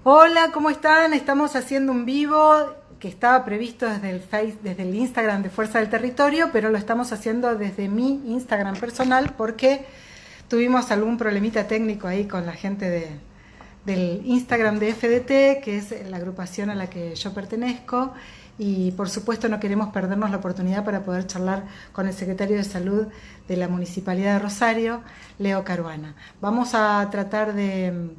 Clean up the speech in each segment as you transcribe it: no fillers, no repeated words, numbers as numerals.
Hola, ¿cómo están? Estamos haciendo un vivo que estaba previsto desde el Instagram de Fuerza del Territorio, pero lo estamos haciendo desde mi Instagram personal porque tuvimos algún problemita técnico ahí con la gente del Instagram de FDT, que es la agrupación a la que yo pertenezco, y por supuesto no queremos perdernos la oportunidad para poder charlar con el secretario de Salud de la Municipalidad de Rosario, Leo Caruana. Vamos a tratar de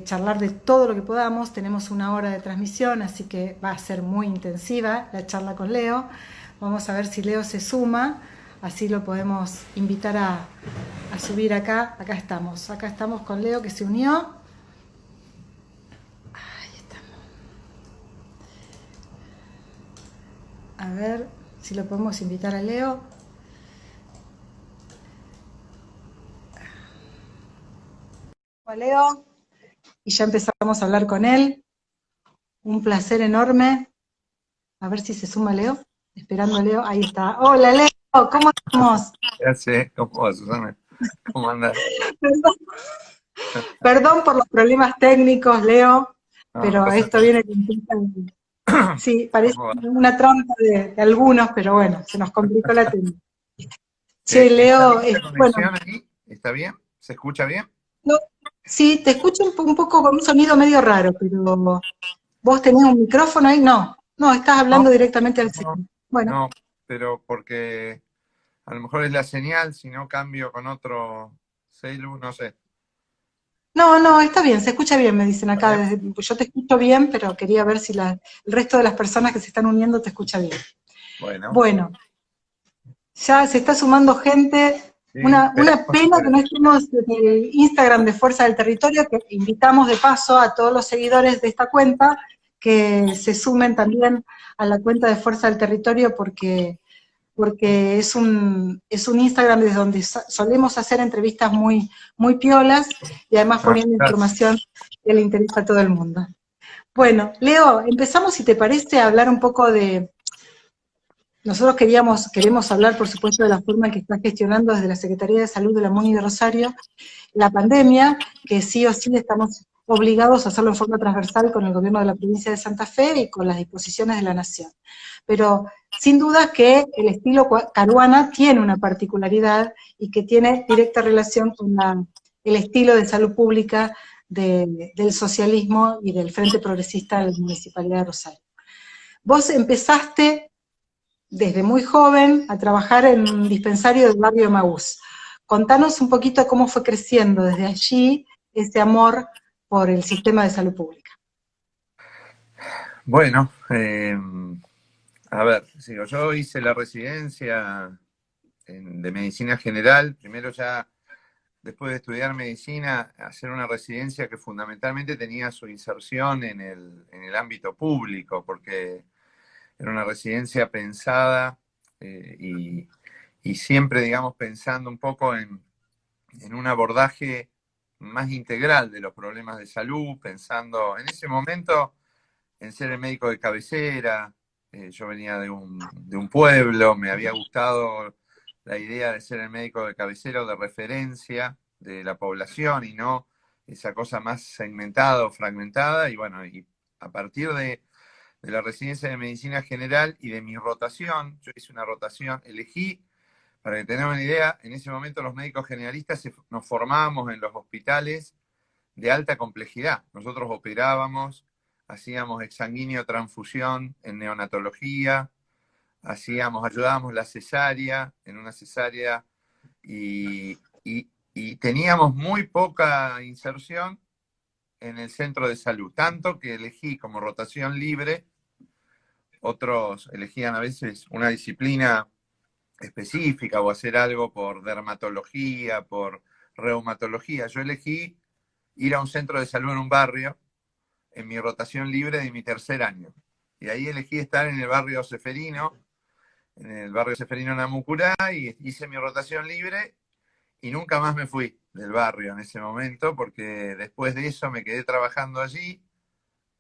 charlar de todo lo que podamos. Tenemos una hora de transmisión, así que va a ser muy intensiva la charla con Leo. Vamos a ver si Leo se suma, así lo podemos invitar a subir acá. Acá estamos con Leo que se unió. Ahí estamos. A ver si lo podemos invitar a Leo. A Leo. Y ya empezamos a hablar con él. Un placer enorme. A ver si se suma Leo. Esperando a Leo. Ahí está. Hola Leo, ¿cómo estamos? Ya sé, ¿cómo vas, Susana? ¿Cómo andas? Perdón, perdón por los problemas técnicos, Leo, No, no pero pasa esto nada. viene con... Sí, parece ¿Cómo va? una trampa de algunos, pero bueno, se nos complicó la técnica. Che, ¿Está Leo, bien la bueno, conexión ahí? ¿Está bien? ¿Se escucha bien? no, sí, te escucho un poco con un sonido medio raro, pero vos tenés un micrófono ahí, no, no, estás hablando No, directamente al no, celular. Bueno, no, pero porque a lo mejor es la señal, si no cambio con otro celu, no sé. no, no, está bien, se escucha bien, me dicen ¿Está acá. bien? Yo te escucho bien, pero quería ver si el resto de las personas que se están uniendo te escucha bien. Bueno, Bueno, ya se está sumando gente. sí, Una esperemos pena que que... no estemos en el Instagram de Fuerza del Territorio, que invitamos de paso a todos los seguidores de esta cuenta que se sumen también a la cuenta de Fuerza del Territorio porque es un Instagram desde donde solemos hacer entrevistas muy piolas y además Ah, poniendo gracias. información que le interesa a todo el mundo. Bueno, Leo, empezamos, si te parece, a hablar un poco de... Nosotros queremos hablar, por supuesto, de la forma que está gestionando desde la Secretaría de Salud de la MUNI de Rosario la pandemia, que sí o sí estamos obligados a hacerlo en forma transversal con el gobierno de la provincia de Santa Fe y con las disposiciones de la Nación. Pero sin duda que el estilo Caruana tiene una particularidad y que tiene directa relación con el estilo de salud pública del socialismo y del Frente Progresista de la Municipalidad de Rosario. Vos empezaste desde muy joven a trabajar en un dispensario del barrio de Maús. Contanos un poquito cómo fue creciendo desde allí ese amor por el sistema de salud pública. Bueno, a ver, sigo. Yo hice la residencia de medicina general, primero ya después de estudiar medicina, hacer una residencia que fundamentalmente tenía su inserción en el ámbito público, porque era una residencia pensada eh, y, y siempre, digamos, pensando un poco en un abordaje más integral de los problemas de salud, pensando en ese momento en ser el médico de cabecera. Yo venía de un pueblo, me había gustado la idea de ser el médico de cabecera o de referencia de la población y no esa cosa más segmentada o fragmentada. Y bueno, y a partir de la residencia de medicina general y de mi rotación, yo hice una rotación, elegí, para que tengamos una idea, en ese momento los médicos generalistas nos formábamos en los hospitales de alta complejidad. Nosotros operábamos, hacíamos exsanguíneo transfusión en neonatología, ayudábamos la cesárea, en una cesárea, y teníamos muy poca inserción en el centro de salud, tanto que elegí como rotación libre, otros elegían a veces una disciplina específica o hacer algo por dermatología, por reumatología. Yo elegí ir a un centro de salud en un barrio en mi rotación libre de mi tercer año. Y ahí elegí estar en el barrio Seferino Namucurá, y hice mi rotación libre y nunca más me fui del barrio en ese momento, porque después de eso me quedé trabajando allí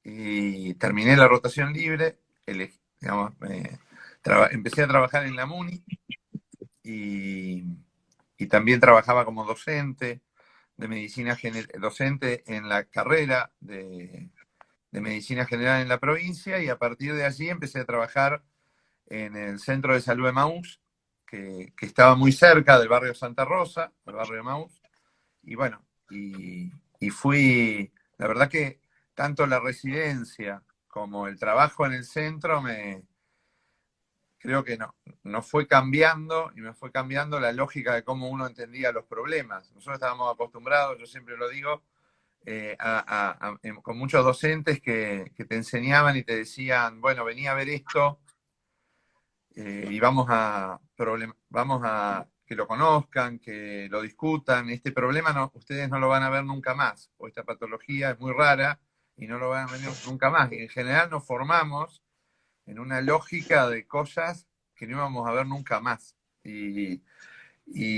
y terminé la rotación libre, digamos, empecé a trabajar en la MUNI y, y también trabajaba como docente docente en la carrera de medicina general en la provincia, y a partir de allí empecé a trabajar en el centro de salud de Maús, que estaba muy cerca del barrio Santa Rosa, el barrio de Maús, y bueno, y fui, la verdad que tanto la residencia como el trabajo en el centro creo que no fue cambiando, y me fue cambiando la lógica de cómo uno entendía los problemas. Nosotros estábamos acostumbrados, yo siempre lo digo, con muchos docentes que te enseñaban y te decían, bueno, vení a ver esto, y vamos a que lo conozcan, que lo discutan. Este problema ustedes no lo van a ver nunca más, o esta patología es muy rara y no lo van a ver nunca más. Y en general nos formamos en una lógica de cosas que no íbamos a ver nunca más. Y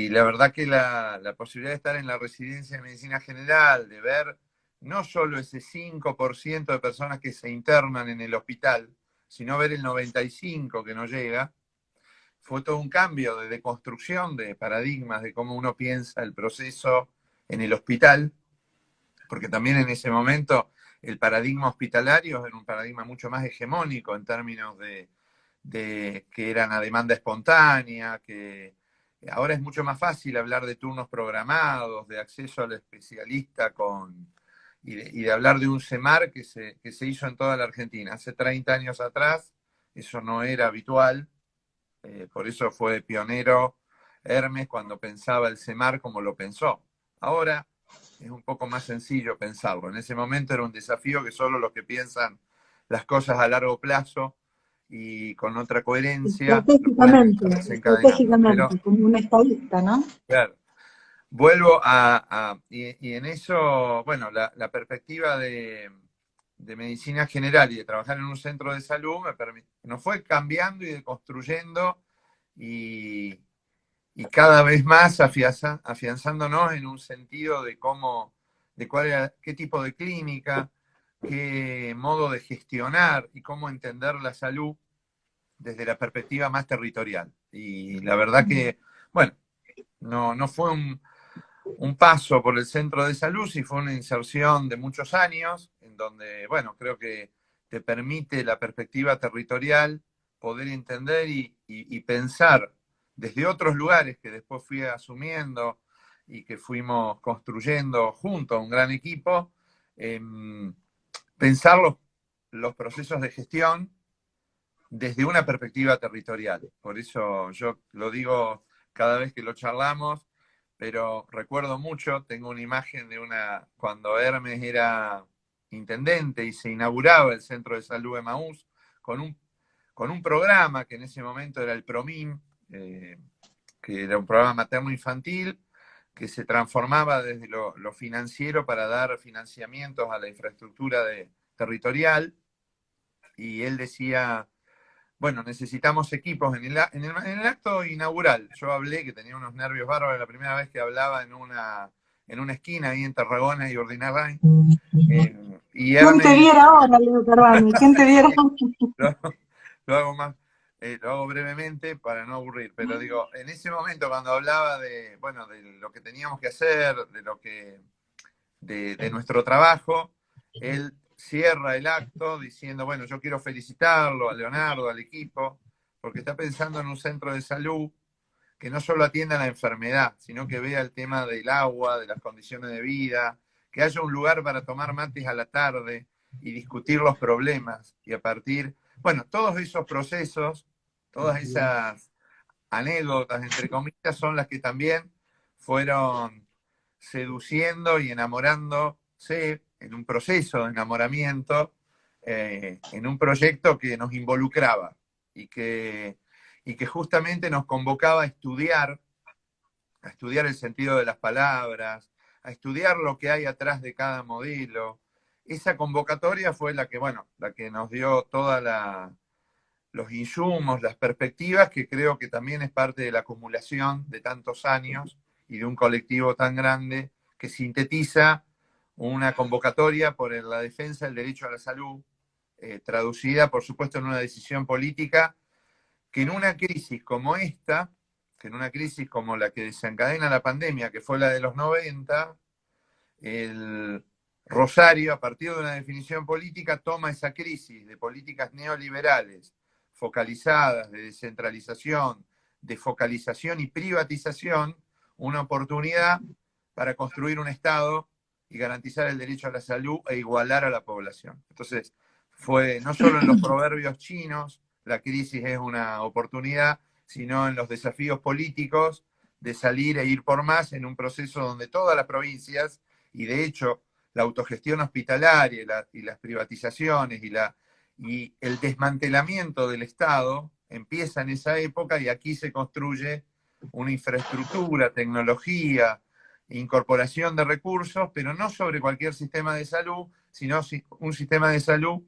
la verdad que la posibilidad de estar en la residencia de medicina general, de ver no solo ese 5% de personas que se internan en el hospital, sino ver el 95% que no llega, fue todo un cambio de deconstrucción de paradigmas, de cómo uno piensa el proceso en el hospital, porque también en ese momento el paradigma hospitalario era un paradigma mucho más hegemónico en términos de que eran a demanda espontánea, que ahora es mucho más fácil hablar de turnos programados, de acceso al especialista y de hablar de un CEMAR que se hizo en toda la Argentina. Hace 30 años atrás eso no era habitual, por eso fue pionero Hermes cuando pensaba el CEMAR como lo pensó. Ahora es un poco más sencillo pensarlo. En ese momento era un desafío que solo los que piensan las cosas a largo plazo y con otra coherencia lo pueden Estratégicamente, estar desencadenando. Pero, estratégicamente, como un estadista, ¿no? claro, vuelvo y en eso, bueno, la perspectiva de medicina general y de trabajar en un centro de salud nos fue cambiando y deconstruyendo, y, y cada vez más afianzándonos en un sentido de qué tipo de clínica, qué modo de gestionar y cómo entender la salud desde la perspectiva más territorial. Y la verdad que, bueno, no fue un paso por el centro de salud, sí fue una inserción de muchos años, en donde, bueno, creo que te permite la perspectiva territorial poder entender y pensar desde otros lugares que después fui asumiendo y que fuimos construyendo junto a un gran equipo, pensar los procesos de gestión desde una perspectiva territorial. Por eso yo lo digo cada vez que lo charlamos, pero recuerdo mucho, tengo una imagen cuando Hermes era intendente y se inauguraba el centro de salud de Maús, con un programa que en ese momento era el PROMIN, que era un programa materno-infantil, que se transformaba desde lo financiero para dar financiamientos a la infraestructura territorial, y él decía, bueno, necesitamos equipos. En el acto inaugural, yo hablé, que tenía unos nervios bárbaros, la primera vez que hablaba en una esquina ahí en Tarragona y Ordinariay. Y ¿Quién te Hermes, viera ahora, Leo Carbani? ¿Quién te viera? lo, lo hago más, lo hago brevemente para no aburrir, pero digo, en ese momento cuando hablaba bueno, de lo que teníamos que hacer, de nuestro trabajo, él cierra el acto diciendo, bueno, yo quiero felicitarlo a Leonardo, al equipo, porque está pensando en un centro de salud que no solo atienda la enfermedad, sino que vea el tema del agua, de las condiciones de vida, que haya un lugar para tomar mates a la tarde y discutir los problemas. Y a partir, bueno, todos esos procesos, todas esas anécdotas, entre comillas, son las que también fueron seduciendo y enamorándose en un proceso de enamoramiento, en un proyecto que nos involucraba y que justamente nos convocaba a estudiar el sentido de las palabras, a estudiar lo que hay atrás de cada modelo. Esa convocatoria fue la que, bueno, la que nos dio los insumos, las perspectivas, que creo que también es parte de la acumulación de tantos años y de un colectivo tan grande que sintetiza una convocatoria por la defensa del derecho a la salud, traducida, por supuesto, en una decisión política que en una crisis como esta, que en una crisis como la que desencadena la pandemia, que fue la de los 90, el Rosario, a partir de una definición política, toma esa crisis de políticas neoliberales, focalizadas, de descentralización, de focalización y privatización, una oportunidad para construir un Estado y garantizar el derecho a la salud e igualar a la población. Entonces, fue no solo en los proverbios chinos, la crisis es una oportunidad, sino en los desafíos políticos de salir e ir por más en un proceso donde todas las provincias, y de hecho la autogestión hospitalaria y las privatizaciones y el desmantelamiento del Estado empieza en esa época, y aquí se construye una infraestructura, tecnología, incorporación de recursos, pero no sobre cualquier sistema de salud, sino un sistema de salud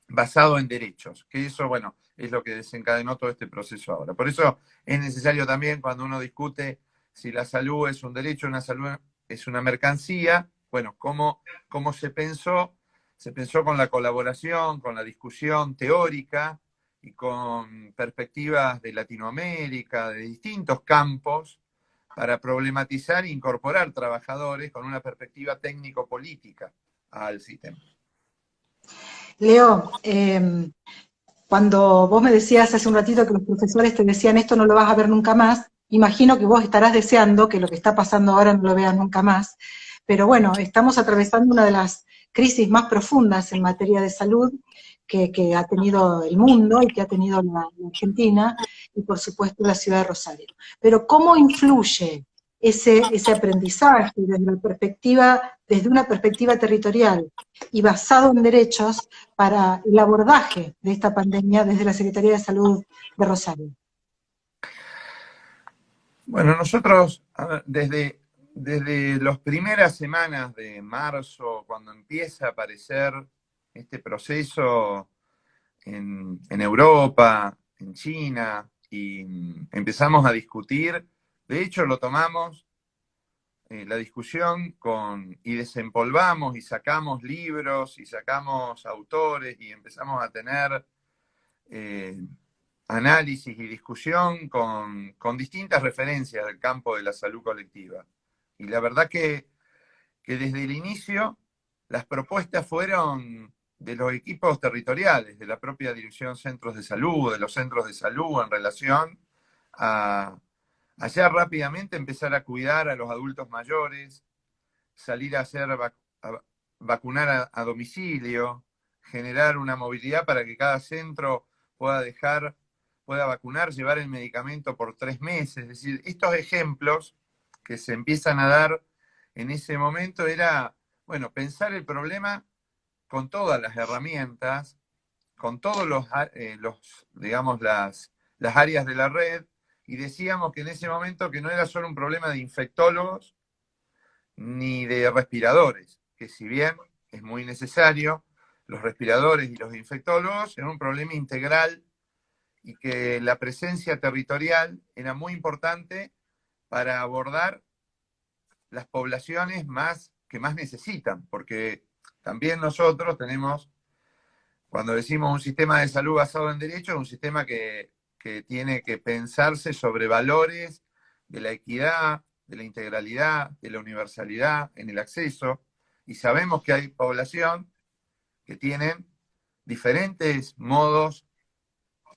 basado en derechos, que eso, bueno, es lo que desencadenó todo este proceso ahora. Por eso es necesario también, cuando uno discute si la salud es un derecho, una salud es una mercancía, bueno, cómo se pensó con la colaboración, con la discusión teórica y con perspectivas de Latinoamérica, de distintos campos, para problematizar e incorporar trabajadores con una perspectiva técnico-política al sistema. Leo, cuando vos me decías hace un ratito que los profesores te decían esto no lo vas a ver nunca más, imagino que vos estarás deseando que lo que está pasando ahora no lo veas nunca más, pero bueno, estamos atravesando una de las crisis más profundas en materia de salud que ha tenido el mundo y que ha tenido la Argentina y por supuesto la ciudad de Rosario. Pero ¿cómo influye ese aprendizaje desde una perspectiva territorial y basado en derechos para el abordaje de esta pandemia desde la Secretaría de Salud de Rosario? Bueno, nosotros desde las primeras semanas de marzo, cuando empieza a aparecer este proceso en Europa, en China, y empezamos a discutir, de hecho lo tomamos la discusión y desempolvamos y sacamos libros y sacamos autores y empezamos a tener análisis y discusión con distintas referencias del campo de la salud colectiva. Y la verdad que desde el inicio las propuestas fueron de los equipos territoriales, de la propia Dirección Centros de Salud, de los centros de salud en relación a allá rápidamente empezar a cuidar a los adultos mayores, salir a vacunar a domicilio, generar una movilidad para que cada centro pueda vacunar, llevar el medicamento por 3 meses. Es decir, estos ejemplos que se empiezan a dar en ese momento era, bueno, pensar el problema con todas las herramientas, con todos digamos, las áreas de la red, y decíamos que en ese momento que no era solo un problema de infectólogos ni de respiradores, que si bien es muy necesario, los respiradores y los infectólogos, era un problema integral y que la presencia territorial era muy importante para abordar las poblaciones que más necesitan, porque también nosotros tenemos, cuando decimos un sistema de salud basado en derechos, un sistema que tiene que pensarse sobre valores de la equidad, de la integralidad, de la universalidad en el acceso, y sabemos que hay población que tienen diferentes modos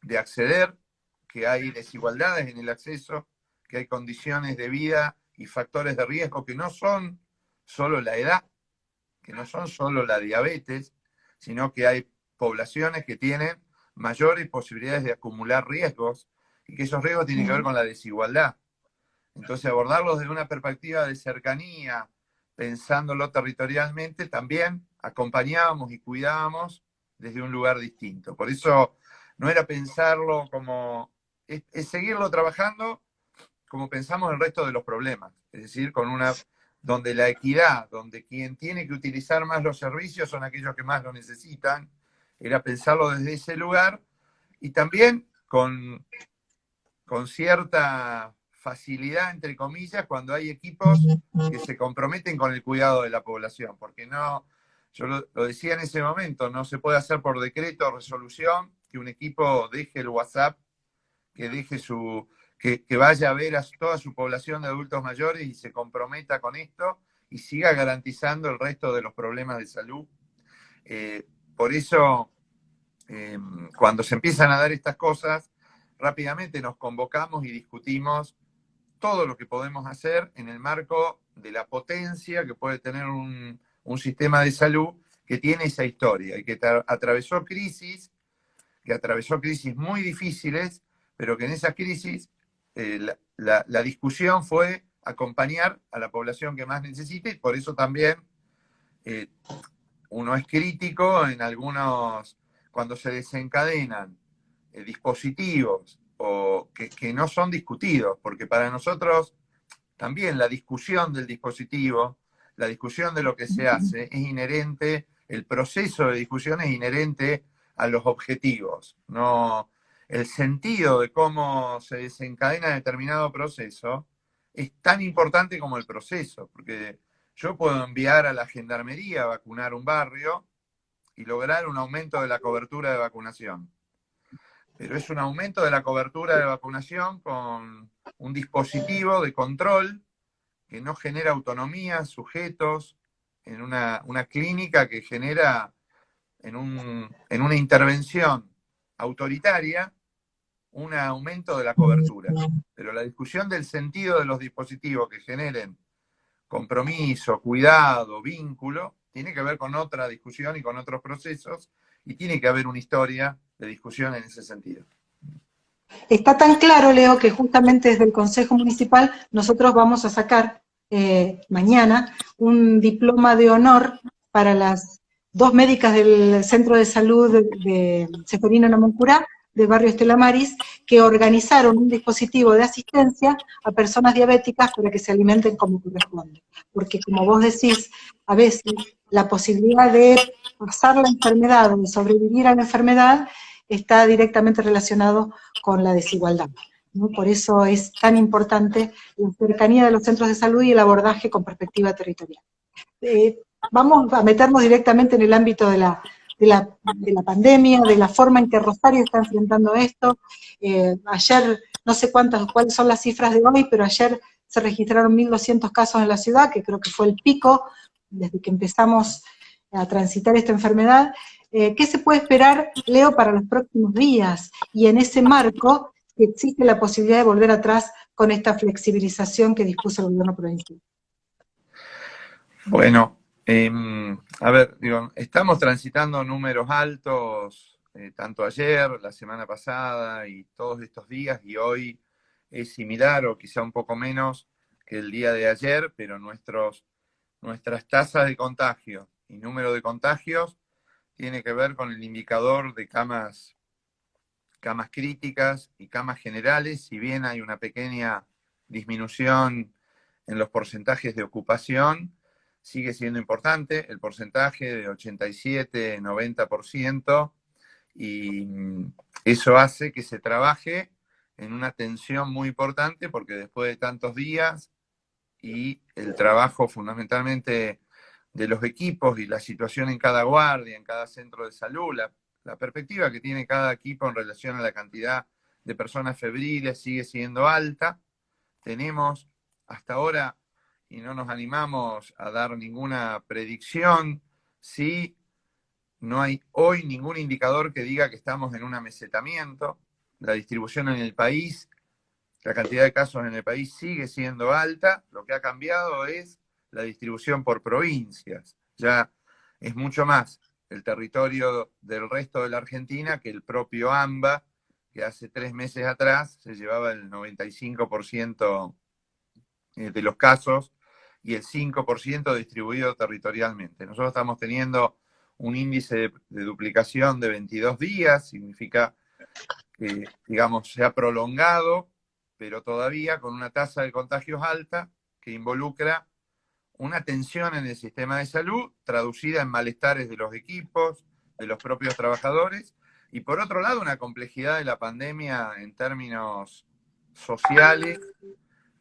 de acceder, que hay desigualdades en el acceso, que hay condiciones de vida y factores de riesgo que no son solo la edad, que no son solo la diabetes, sino que hay poblaciones que tienen mayores posibilidades de acumular riesgos y que esos riesgos tienen que ver con la desigualdad. Entonces, abordarlos desde una perspectiva de cercanía, pensándolo territorialmente, también acompañábamos y cuidábamos desde un lugar distinto. Por eso no era pensarlo es seguirlo trabajando como pensamos el resto de los problemas, es decir, donde la equidad, donde quien tiene que utilizar más los servicios son aquellos que más lo necesitan, era pensarlo desde ese lugar, y también con cierta facilidad, entre comillas, cuando hay equipos que se comprometen con el cuidado de la población, porque no, yo lo decía en ese momento, no se puede hacer por decreto o resolución que un equipo deje el WhatsApp, que deje que vaya a ver a toda su población de adultos mayores y se comprometa con esto, y siga garantizando el resto de los problemas de salud. Por eso, cuando se empiezan a dar estas cosas, rápidamente nos convocamos y discutimos todo lo que podemos hacer en el marco de la potencia que puede tener un sistema de salud que tiene esa historia y que atravesó crisis muy difíciles, pero que en esas crisis la discusión fue acompañar a la población que más necesita, y por eso también uno es crítico en algunos, cuando se desencadenan dispositivos o que no son discutidos, porque para nosotros también la discusión del dispositivo, la discusión de lo que se hace es inherente, el proceso de discusión es inherente a los objetivos, no el sentido de cómo se desencadena determinado proceso es tan importante como el proceso, porque yo puedo enviar a la gendarmería a vacunar un barrio y lograr un aumento de la cobertura de vacunación. Pero es un aumento de la cobertura de vacunación con un dispositivo de control que no genera autonomía, sujetos, en una clínica que genera en una intervención autoritaria un aumento de la cobertura. Pero la discusión del sentido de los dispositivos que generen compromiso, cuidado, vínculo, tiene que ver con otra discusión y con otros procesos, y tiene que haber una historia de discusión en ese sentido. Está tan claro, Leo, que justamente desde el Consejo Municipal nosotros vamos a sacar mañana un diploma de honor para las 2 médicas del Centro de Salud de Seferino Namuncurá, del barrio Estela Maris, que organizaron un dispositivo de asistencia a personas diabéticas para que se alimenten como corresponde. Porque como vos decís, a veces la posibilidad de pasar la enfermedad o de sobrevivir a la enfermedad está directamente relacionado con la desigualdad, ¿no? Por eso es tan importante la cercanía de los centros de salud y el abordaje con perspectiva territorial. Vamos a meternos directamente en el ámbito de la pandemia, de la forma en que Rosario está enfrentando esto. Ayer, no sé cuáles son las cifras de hoy, pero ayer se registraron 1.200 casos en la ciudad, que creo que fue el pico desde que empezamos a transitar esta enfermedad. ¿Qué se puede esperar, Leo, para los próximos días? Y en ese marco, existe la posibilidad de volver atrás con esta flexibilización que dispuso el gobierno provincial. Bueno, a ver, digo, estamos transitando números altos, tanto ayer, la semana pasada y todos estos días, y hoy es similar o quizá un poco menos que el día de ayer, pero nuestras tasas de contagio y número de contagios tiene que ver con el indicador de camas críticas y camas generales. Si bien hay una pequeña disminución en los porcentajes de ocupación, sigue siendo importante el porcentaje de 87-90%, y eso hace que se trabaje en una tensión muy importante, porque después de tantos días y el trabajo fundamentalmente de los equipos y la situación en cada guardia, en cada centro de salud, la perspectiva que tiene cada equipo en relación a la cantidad de personas febriles sigue siendo alta. Tenemos hasta ahora, y no nos animamos a dar ninguna predicción, si no hay hoy ningún indicador que diga que estamos en un amesetamiento. La distribución en el país, la cantidad de casos en el país sigue siendo alta. Lo que ha cambiado es la distribución por provincias. Ya es mucho más el territorio del resto de la Argentina que el propio AMBA, que hace 3 meses atrás se llevaba el 95% de los casos y el 5% distribuido territorialmente. Nosotros estamos teniendo un índice de duplicación de 22 días, significa que, digamos, se ha prolongado, pero todavía con una tasa de contagios alta que involucra una tensión en el sistema de salud traducida en malestares de los equipos, de los propios trabajadores, y por otro lado una complejidad de la pandemia en términos sociales,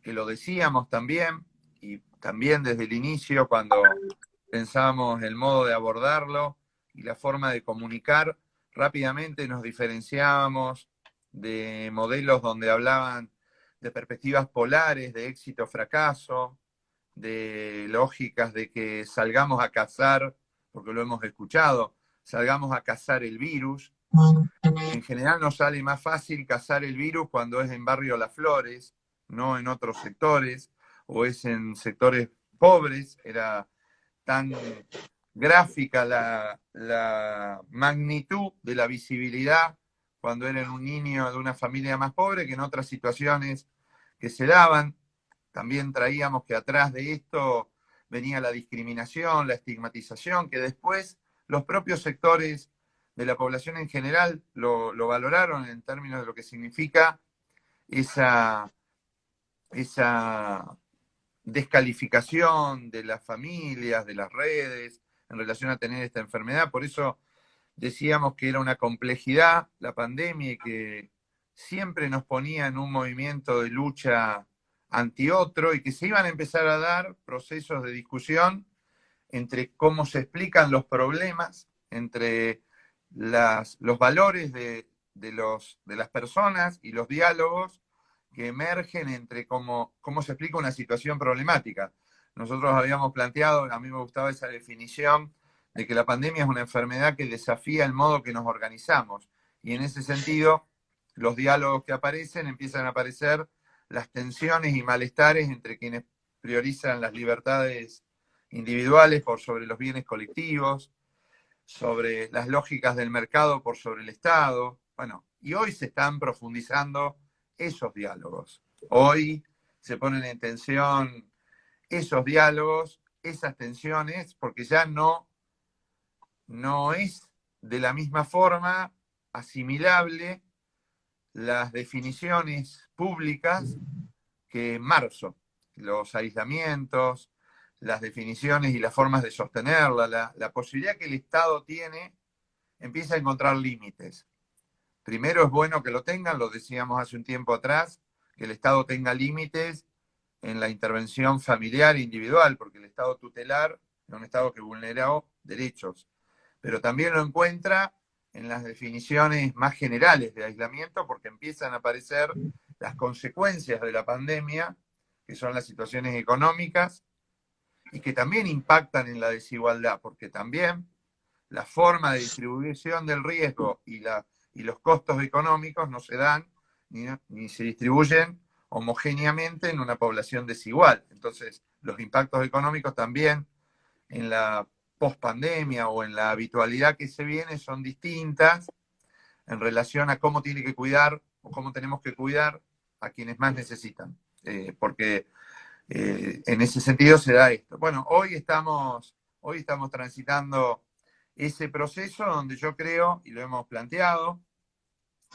que lo decíamos también, y también desde el inicio cuando pensábamos el modo de abordarlo y la forma de comunicar, rápidamente nos diferenciábamos de modelos donde hablaban de perspectivas polares, de éxito-fracaso, de lógicas de que salgamos a cazar, porque lo hemos escuchado, salgamos a cazar el virus. En general nos sale más fácil cazar el virus cuando es en Barrio Las Flores, no en otros sectores, o es en sectores pobres. Era tan gráfica la magnitud de la visibilidad cuando era un niño de una familia más pobre que en otras situaciones que se daban. También traíamos que atrás de esto venía la discriminación, la estigmatización, que después los propios sectores de la población en general lo valoraron en términos de lo que significa esa descalificación de las familias, de las redes, en relación a tener esta enfermedad. Por eso decíamos que era una complejidad la pandemia y que siempre nos ponía en un movimiento de lucha anti otro, y que se iban a empezar a dar procesos de discusión entre cómo se explican los problemas, entre los valores de las personas y los diálogos que emergen entre cómo se explica una situación problemática. Nosotros habíamos planteado, a mí me gustaba esa definición, de que la pandemia es una enfermedad que desafía el modo que nos organizamos. Y en ese sentido, los diálogos que aparecen, empiezan a aparecer las tensiones y malestares entre quienes priorizan las libertades individuales por sobre los bienes colectivos, sobre las lógicas del mercado por sobre el Estado. Bueno, y hoy se están profundizando esos diálogos. Hoy se ponen en tensión esos diálogos, esas tensiones, porque ya no es de la misma forma asimilable las definiciones públicas que en marzo, los aislamientos, las definiciones y las formas de sostenerla, la posibilidad que el Estado tiene, empieza a encontrar límites. Primero es bueno que lo tengan, lo decíamos hace un tiempo atrás, que el Estado tenga límites en la intervención familiar e individual, porque el Estado tutelar es un Estado que vulnera derechos, pero también lo encuentra en las definiciones más generales de aislamiento, porque empiezan a aparecer las consecuencias de la pandemia, que son las situaciones económicas, y que también impactan en la desigualdad, porque también la forma de distribución del riesgo y los costos económicos no se dan ni se distribuyen homogéneamente en una población desigual. Entonces, los impactos económicos también en la pospandemia o en la habitualidad que se viene son distintas en relación a cómo tiene que cuidar o cómo tenemos que cuidar a quienes más necesitan. Porque en ese sentido se da esto. Bueno, hoy estamos transitando ese proceso donde yo creo, y lo hemos planteado,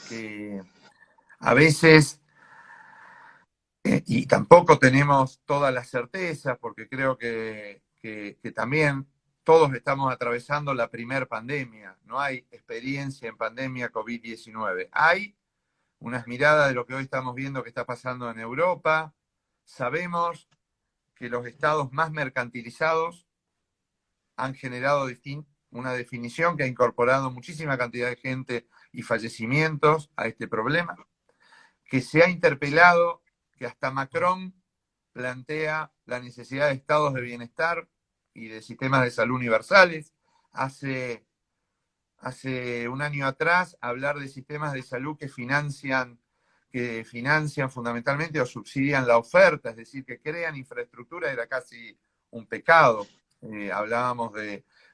que a veces, y tampoco tenemos todas las certezas, porque creo que también todos estamos atravesando la primer pandemia. No hay experiencia en pandemia COVID-19. Hay unas miradas de lo que hoy estamos viendo que está pasando en Europa. Sabemos que los estados más mercantilizados han generado una definición que ha incorporado muchísima cantidad de gente y fallecimientos a este problema, que se ha interpelado, que hasta Macron plantea la necesidad de estados de bienestar y de sistemas de salud universales. Hace un año atrás, hablar de sistemas de salud que financian fundamentalmente o subsidian la oferta, es decir, que crean infraestructura, era casi un pecado. Hablábamos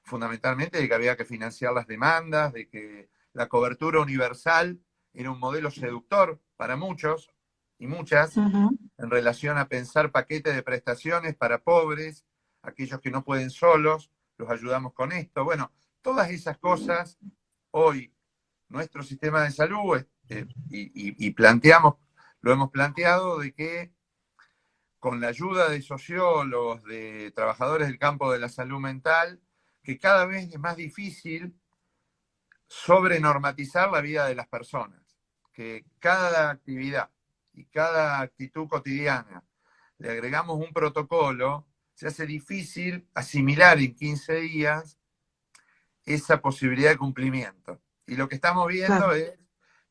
fundamentalmente de que había que financiar las demandas, de que la cobertura universal era un modelo seductor para muchos y muchas, en relación a pensar paquetes de prestaciones para pobres, aquellos que no pueden solos, los ayudamos con esto. Bueno, todas esas cosas, hoy nuestro sistema de salud, lo hemos planteado, de que con la ayuda de sociólogos, de trabajadores del campo de la salud mental, que cada vez es más difícil sobrenormatizar la vida de las personas, que cada actividad y cada actitud cotidiana le agregamos un protocolo, se hace difícil asimilar en 15 días esa posibilidad de cumplimiento. Y lo que estamos viendo es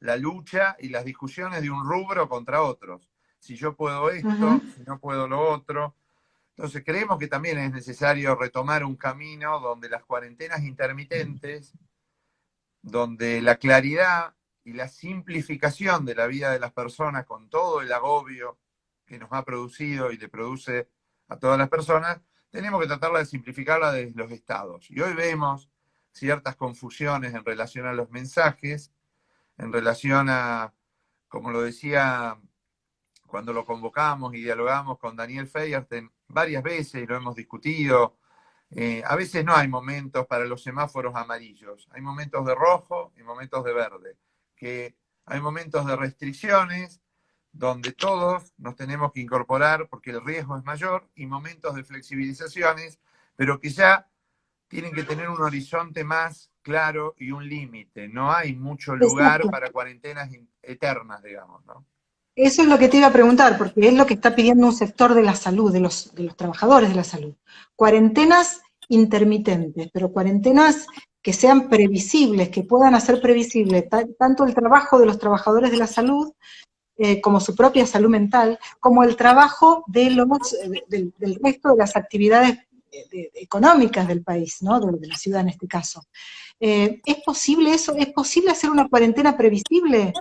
la lucha y las discusiones de un rubro contra otros. Si yo puedo esto, si no puedo lo otro. Entonces creemos que también es necesario retomar un camino donde las cuarentenas intermitentes, donde la claridad y la simplificación de la vida de las personas con todo el agobio que nos ha producido y le produce a todas las personas, tenemos que tratarla de simplificarla desde los estados. Y hoy vemos ciertas confusiones en relación a los mensajes, en relación a, como lo decía cuando lo convocamos y dialogamos con Daniel Feierten varias veces y lo hemos discutido. A veces no hay momentos para los semáforos amarillos, hay momentos de rojo y momentos de verde, que hay momentos de restricciones donde todos nos tenemos que incorporar porque el riesgo es mayor y momentos de flexibilizaciones, pero que ya tienen que tener un horizonte más claro y un límite. No hay mucho lugar Exacto. para cuarentenas eternas, digamos, ¿no? Eso es lo que te iba a preguntar, porque es lo que está pidiendo un sector de la salud, de los trabajadores de la salud. Cuarentenas intermitentes, pero cuarentenas que sean previsibles, que puedan hacer previsible tanto el trabajo de los trabajadores de la salud, como su propia salud mental, como el trabajo del resto de las actividades económicas del país, ¿no? De la ciudad en este caso. ¿Es posible eso? ¿Es posible hacer una cuarentena previsible?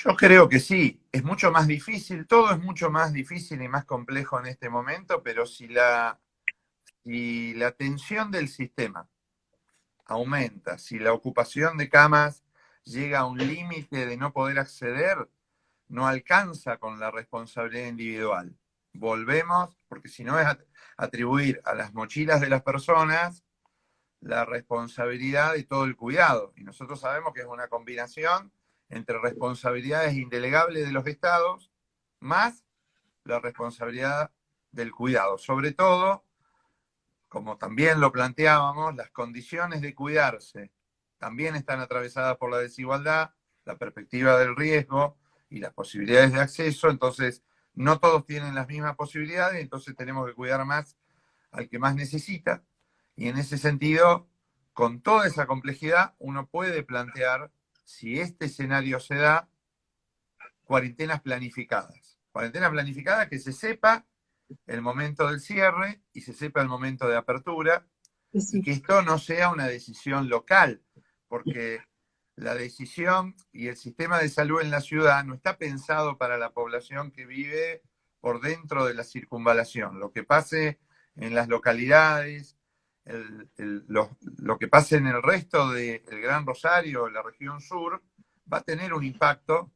Yo creo que sí, es mucho más difícil, todo es mucho más difícil y más complejo en este momento, pero si la tensión del sistema aumenta, si la ocupación de camas llega a un límite de no poder acceder, no alcanza con la responsabilidad individual. Volvemos, porque si no es atribuir a las mochilas de las personas la responsabilidad de todo el cuidado. Y nosotros sabemos que es una combinación entre responsabilidades indelegables de los estados más la responsabilidad del cuidado. Sobre todo, como también lo planteábamos, las condiciones de cuidarse también están atravesadas por la desigualdad, la perspectiva del riesgo y las posibilidades de acceso. Entonces, no todos tienen las mismas posibilidades, entonces tenemos que cuidar más al que más necesita. Y en ese sentido, con toda esa complejidad, uno puede plantear, si este escenario se da, cuarentenas planificadas. Cuarentenas planificadas que se sepa el momento del cierre y se sepa el momento de apertura y Sí. que esto no sea una decisión local, porque la decisión y el sistema de salud en la ciudad no está pensado para la población que vive por dentro de la circunvalación. Lo que pase en las localidades, lo que pase en el resto del Gran Rosario, la región sur, va a tener un impacto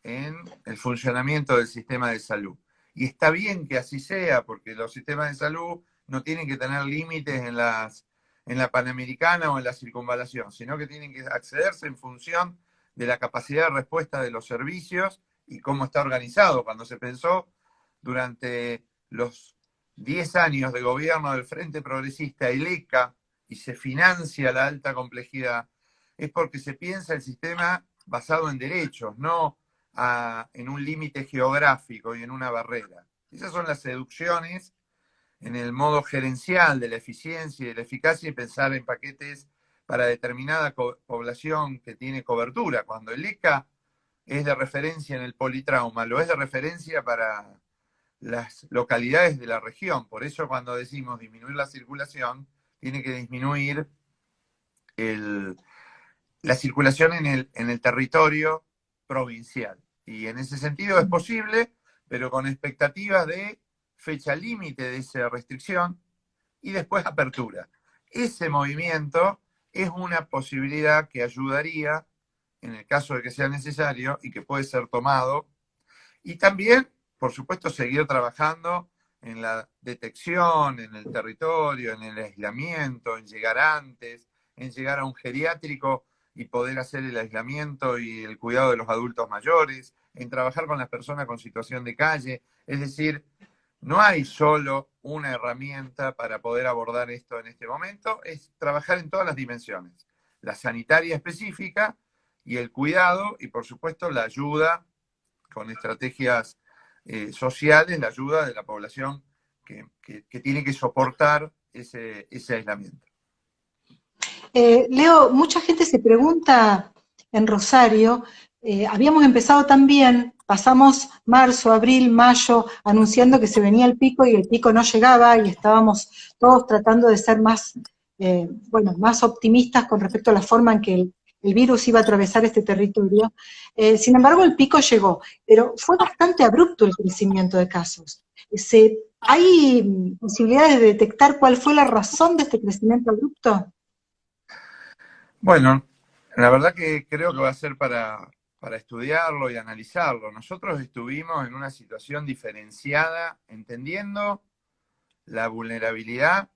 en el funcionamiento del sistema de salud. Y está bien que así sea, porque los sistemas de salud no tienen que tener límites en la Panamericana o en la circunvalación, sino que tienen que accederse en función de la capacidad de respuesta de los servicios y cómo está organizado. Cuando se pensó durante los 10 años de gobierno del Frente Progresista, el ECA, y se financia la alta complejidad, es porque se piensa el sistema basado en derechos, no en un límite geográfico y en una barrera. Esas son las seducciones en el modo gerencial de la eficiencia y de la eficacia y pensar en paquetes para determinada población que tiene cobertura. Cuando el ECA es de referencia en el politrauma, lo es de referencia para las localidades de la región. Por eso cuando decimos disminuir la circulación, tiene que disminuir la circulación en el territorio provincial. Y en ese sentido es posible, pero con expectativas de fecha límite de esa restricción y después apertura. Ese movimiento es una posibilidad que ayudaría en el caso de que sea necesario y que puede ser tomado. Y también, por supuesto, seguir trabajando en la detección, en el territorio, en el aislamiento, en llegar antes, en llegar a un geriátrico y poder hacer el aislamiento y el cuidado de los adultos mayores, en trabajar con las personas con situación de calle. Es decir, no hay solo una herramienta para poder abordar esto en este momento, es trabajar en todas las dimensiones. La sanitaria específica y el cuidado y, por supuesto, la ayuda con estrategias sociales, la ayuda de la población que tiene que soportar ese aislamiento. Leo, mucha gente se pregunta en Rosario, habíamos empezado también, pasamos marzo, abril, mayo, anunciando que se venía el pico y el pico no llegaba y estábamos todos tratando de ser más, bueno, más optimistas con respecto a la forma en que el virus iba a atravesar este territorio. Sin embargo, el pico llegó, pero fue bastante abrupto el crecimiento de casos. ¿Hay posibilidades de detectar cuál fue la razón de este crecimiento abrupto? Bueno, la verdad que creo que va a ser para estudiarlo y analizarlo. Nosotros estuvimos en una situación diferenciada, entendiendo la vulnerabilidad,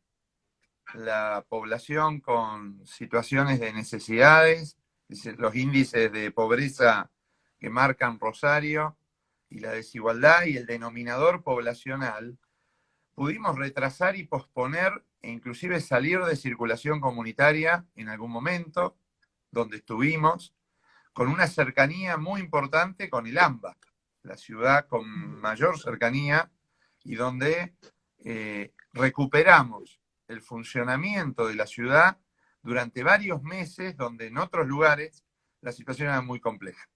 la población con situaciones de necesidades, los índices de pobreza que marcan Rosario y la desigualdad y el denominador poblacional, pudimos retrasar y posponer e inclusive salir de circulación comunitaria en algún momento, donde estuvimos, con una cercanía muy importante con el AMBA, la ciudad con mayor cercanía y donde recuperamos el funcionamiento de la ciudad durante varios meses, donde en otros lugares la situación era muy compleja.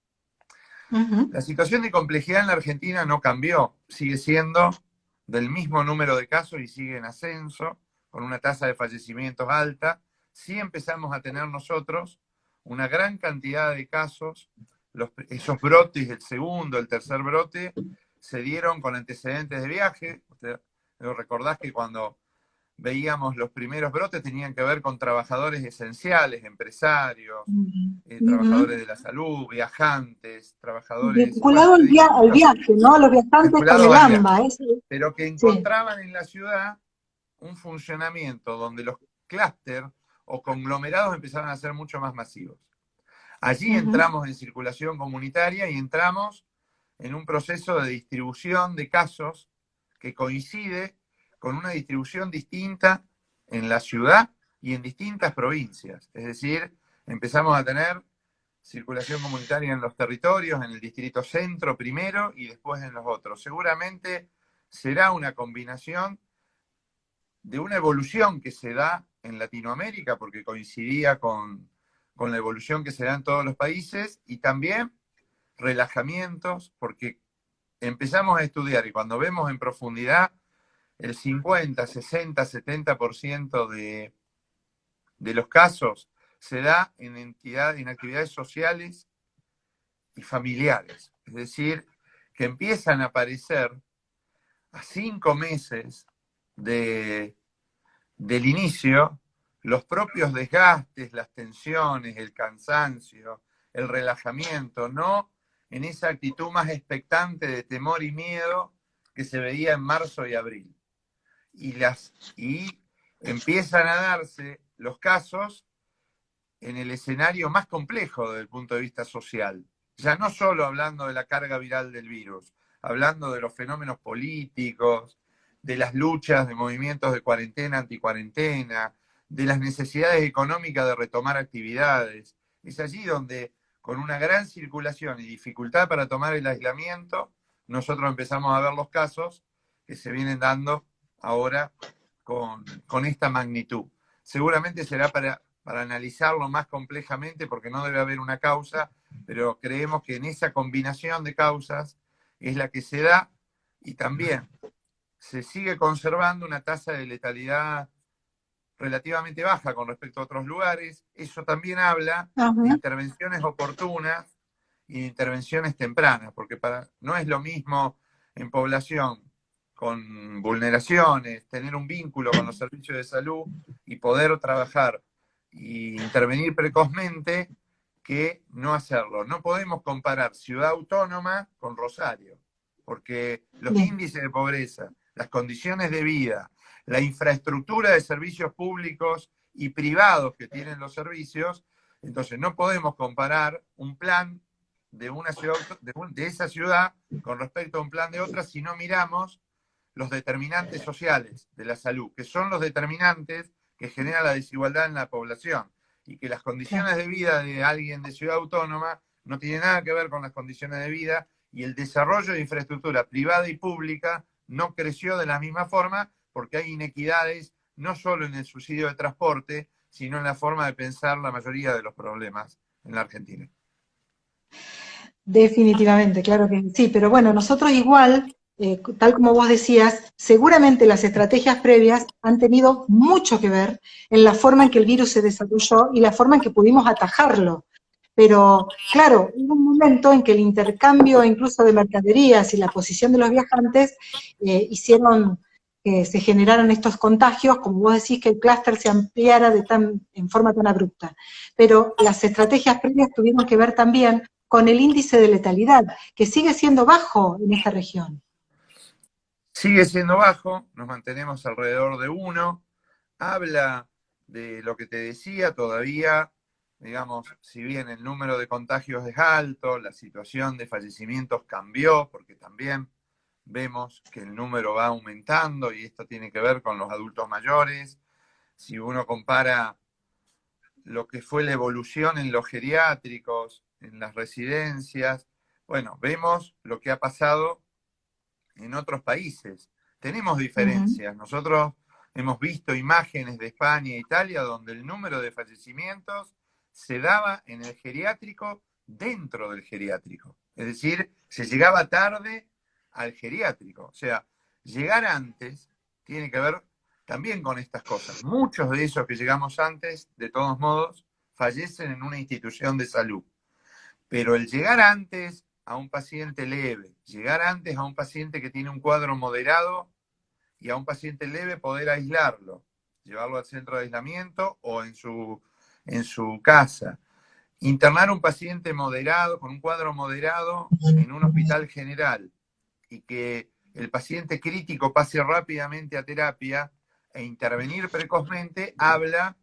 Uh-huh. La situación de complejidad en la Argentina no cambió, sigue siendo del mismo número de casos y sigue en ascenso, con una tasa de fallecimientos alta. Sí empezamos a tener nosotros una gran cantidad de casos, esos brotes, el segundo, el tercer brote, se dieron con antecedentes de viaje. Usted recordás que cuando veíamos los primeros brotes tenían que ver con trabajadores esenciales, empresarios, Uh-huh. trabajadores de la salud, viajantes, trabajadores, bueno, Vinculado de al distintos, viaje, ¿no? A los viajantes con vinculados el al viaje, AMBA. pero que Sí. encontraban en la ciudad un funcionamiento donde los clústeres o conglomerados empezaron a ser mucho más masivos. Allí Uh-huh. entramos en circulación comunitaria y entramos en un proceso de distribución de casos que coincide con una distribución distinta en la ciudad y en distintas provincias. Es decir, empezamos a tener circulación comunitaria en los territorios, en el distrito centro primero y después en los otros. Seguramente será una combinación de una evolución que se da en Latinoamérica, porque coincidía con la evolución que se da en todos los países, y también relajamientos, porque empezamos a estudiar y cuando vemos en profundidad, el 50, 60, 70% de los casos se da en actividades sociales y familiares. Es decir, que empiezan a aparecer a 5 meses de, del inicio los propios desgastes, las tensiones, el cansancio, el relajamiento, no en esa actitud más expectante de temor y miedo que se veía en marzo y abril. Y empiezan a darse los casos en el escenario más complejo desde el punto de vista social. Ya no solo hablando de la carga viral del virus, hablando de los fenómenos políticos, de las luchas de movimientos de cuarentena, anticuarentena, de las necesidades económicas de retomar actividades. Es allí donde, con una gran circulación y dificultad para tomar el aislamiento, nosotros empezamos a ver los casos que se vienen dando ahora con esta magnitud. Seguramente será para analizarlo más complejamente porque no debe haber una causa, pero creemos que en esa combinación de causas es la que se da y también se sigue conservando una tasa de letalidad relativamente baja con respecto a otros lugares. Eso también habla de Ajá. intervenciones oportunas y de intervenciones tempranas, porque no es lo mismo en población con vulneraciones, tener un vínculo con los servicios de salud y poder trabajar e intervenir precozmente que no hacerlo. No podemos comparar Ciudad Autónoma con Rosario, porque los Bien. índices de pobreza, las condiciones de vida, la infraestructura de servicios públicos y privados que tienen los servicios, entonces no podemos comparar un plan de una ciudad, de esa ciudad con respecto a un plan de otra si no miramos los determinantes sociales de la salud, que son los determinantes que generan la desigualdad en la población y que las Claro. condiciones de vida de alguien de ciudad autónoma no tienen nada que ver con las condiciones de vida y el desarrollo de infraestructura privada y pública no creció de la misma forma porque hay inequidades no solo en el subsidio de transporte, sino en la forma de pensar la mayoría de los problemas en la Argentina. Definitivamente, claro que sí, pero bueno, nosotros igual, tal como vos decías, seguramente las estrategias previas han tenido mucho que ver en la forma en que el virus se desarrolló y la forma en que pudimos atajarlo. Pero claro, hubo un momento en que el intercambio incluso de mercaderías y la posición de los viajantes hicieron que se generaran estos contagios, como vos decís, que el clúster se ampliara en forma tan abrupta. Pero las estrategias previas tuvieron que ver también con el índice de letalidad, que sigue siendo bajo en esta región. Sigue siendo bajo, nos mantenemos alrededor de 1. Habla de lo que te decía todavía, digamos, si bien el número de contagios es alto, la situación de fallecimientos cambió, porque también vemos que el número va aumentando y esto tiene que ver con los adultos mayores. Si uno compara lo que fue la evolución en los geriátricos, en las residencias, bueno, vemos lo que ha pasado en otros países. Tenemos diferencias. Nosotros hemos visto imágenes de España e Italia donde el número de fallecimientos se daba en el geriátrico dentro del geriátrico. Es decir, se llegaba tarde al geriátrico. O sea, llegar antes tiene que ver también con estas cosas. Muchos de esos que llegamos antes, de todos modos, fallecen en una institución de salud. Pero el llegar antes a un paciente leve, llegar antes a un paciente que tiene un cuadro moderado y a un paciente leve poder aislarlo, llevarlo al centro de aislamiento o en su casa. Internar un paciente moderado, con un cuadro moderado, en un hospital general y que el paciente crítico pase rápidamente a terapia e intervenir precozmente, habla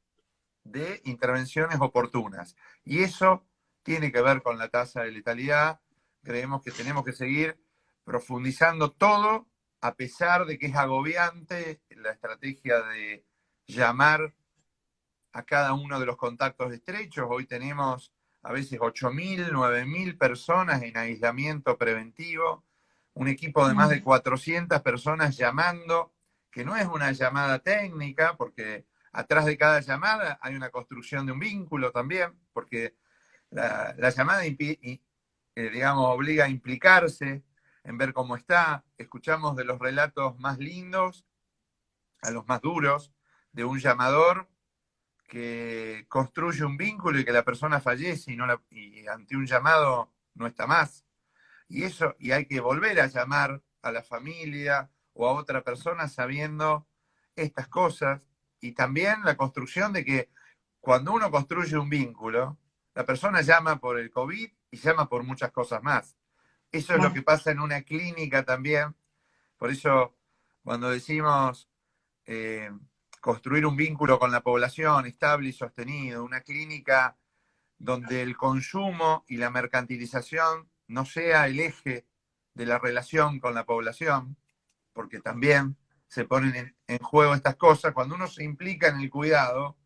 de intervenciones oportunas. Y eso tiene que ver con la tasa de letalidad. Creemos que tenemos que seguir profundizando todo, a pesar de que es agobiante la estrategia de llamar a cada uno de los contactos estrechos. Hoy tenemos a veces 8.000, 9.000 personas en aislamiento preventivo, un equipo de más de 400 personas llamando, que no es una llamada técnica, porque atrás de cada llamada hay una construcción de un vínculo también, porque la llamada, digamos, obliga a implicarse, en ver cómo está. Escuchamos de los relatos más lindos a los más duros de un llamador que construye un vínculo y que la persona fallece y ante un llamado no está más. Y hay que volver a llamar a la familia o a otra persona sabiendo estas cosas. Y también la construcción de que cuando uno construye un vínculo, la persona llama por el COVID y llama por muchas cosas más. Eso es lo que pasa en una clínica también. Por eso, cuando decimos construir un vínculo con la población estable y sostenido, una clínica donde el consumo y la mercantilización no sea el eje de la relación con la población, porque también se ponen en juego estas cosas. Cuando uno se implica en el cuidado,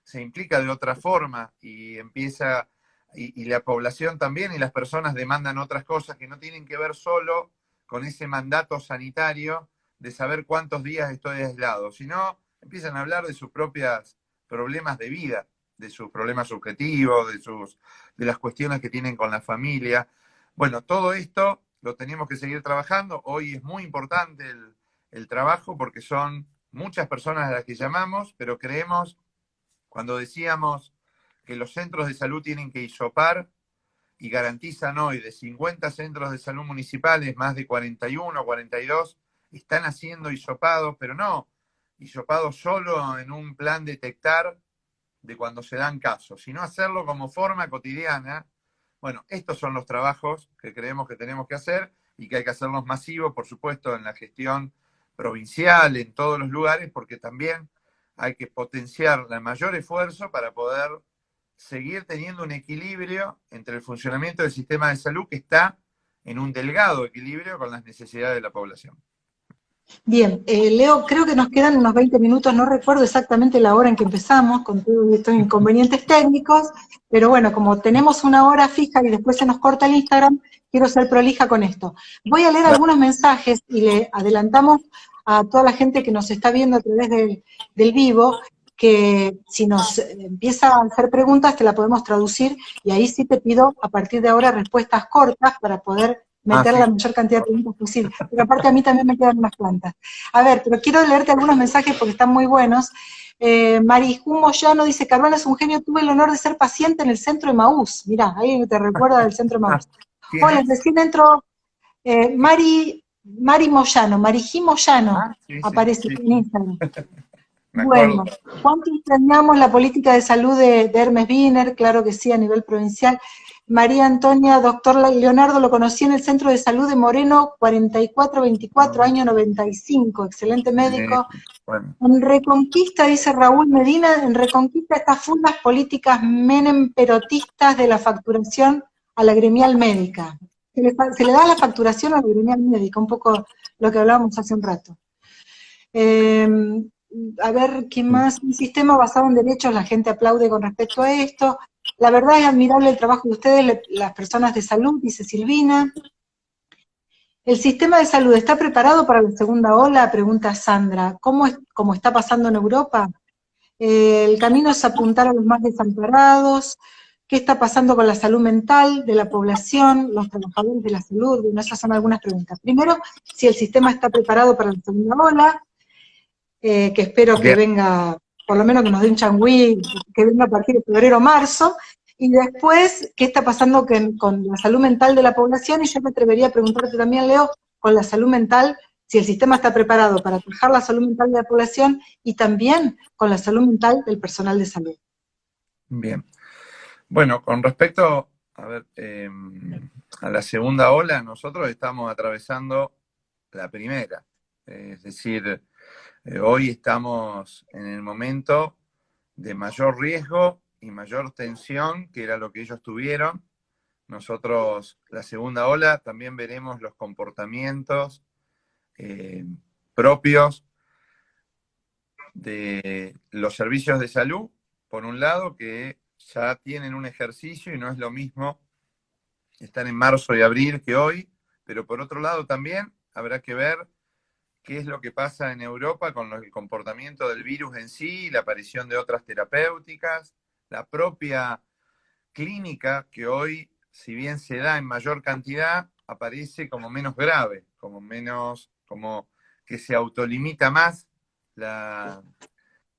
se implica de otra forma y empieza, y la población también y las personas demandan otras cosas que no tienen que ver solo con ese mandato sanitario de saber cuántos días estoy aislado, sino empiezan a hablar de sus propios problemas de vida, de sus problemas subjetivos, de las cuestiones que tienen con la familia. Bueno, todo esto lo tenemos que seguir trabajando. Hoy es muy importante el trabajo porque son muchas personas a las que llamamos, pero creemos, cuando decíamos que los centros de salud tienen que hisopar y garantizan hoy de 50 centros de salud municipales, más de 41, 42, están haciendo hisopados, pero no hisopados solo en un plan detectar de cuando se dan casos, sino hacerlo como forma cotidiana. Bueno, estos son los trabajos que creemos que tenemos que hacer y que hay que hacerlos masivos, por supuesto, en la gestión provincial, en todos los lugares, porque también hay que potenciar el mayor esfuerzo para poder seguir teniendo un equilibrio entre el funcionamiento del sistema de salud, que está en un delgado equilibrio con las necesidades de la población. Bien, Leo, creo que nos quedan unos 20 minutos, no recuerdo exactamente la hora en que empezamos, con todos estos inconvenientes técnicos, pero bueno, como tenemos una hora fija y después se nos corta el Instagram, quiero ser prolija con esto. Voy a leer algunos mensajes y le adelantamos a toda la gente que nos está viendo a través del vivo, que si nos empieza a hacer preguntas te la podemos traducir y ahí sí te pido a partir de ahora respuestas cortas para poder meter la Sí. mayor cantidad de preguntas posible. Pero aparte a mí también me quedan unas plantas. A ver, pero quiero leerte algunos mensajes porque están muy buenos. Mariju Moyano dice, Caruana es un genio, tuve el honor de ser paciente en el centro de Maús. Mirá, ahí te recuerda del centro de Maús. ¿Quién Hola, es? recién entró Mari Moyano, Marijí Moyano, Sí, sí, aparece sí, en Instagram. me acuerdo. Bueno, ¿cuánto extrañamos la política de salud de Hermes Wiener? Claro que sí, a nivel provincial. María Antonia, doctor Leonardo, lo conocí en el Centro de Salud de Moreno, 4424, No, año 95, excelente médico. bueno, En Reconquista, dice Raúl Medina, en Reconquista está full las políticas Menem perotistas de la facturación a la gremial médica. Se le da la facturación a la gremial médica, un poco lo que hablábamos hace un rato. Eh, a ver, ¿qué más? Un sistema basado en derechos, la gente aplaude con respecto a esto. La verdad es admirable el trabajo de ustedes, las personas de salud, dice Silvina. ¿El sistema de salud está preparado para la segunda ola? Pregunta Sandra. ¿Cómo está pasando en Europa? El camino es apuntar a los más desamparados. ¿Qué está pasando con la salud mental de la población, los trabajadores de la salud? Bueno, esas son algunas preguntas. Primero, si el sistema está preparado para la segunda ola, que espero que bien, venga, por lo menos que nos dé un changüí, que venga a partir de febrero o marzo, y después, ¿qué está pasando con la salud mental de la población? Y yo me atrevería a preguntarte también, Leo, con la salud mental, si el sistema está preparado para atajar la salud mental de la población y también con la salud mental del personal de salud. bien. Bueno, con respecto, a ver, a la segunda ola, nosotros estamos atravesando la primera. Es decir, hoy estamos en el momento de mayor riesgo y mayor tensión, que era lo que ellos tuvieron. Nosotros, la segunda ola, también veremos los comportamientos eh, propios de los servicios de salud, por un lado, que ya tienen un ejercicio y no es lo mismo estar en marzo y abril que hoy, pero por otro lado también habrá que ver qué es lo que pasa en Europa con el comportamiento del virus en sí, la aparición de otras terapéuticas, la propia clínica que hoy, si bien se da en mayor cantidad, aparece como menos grave, como menos, como que se autolimita más la,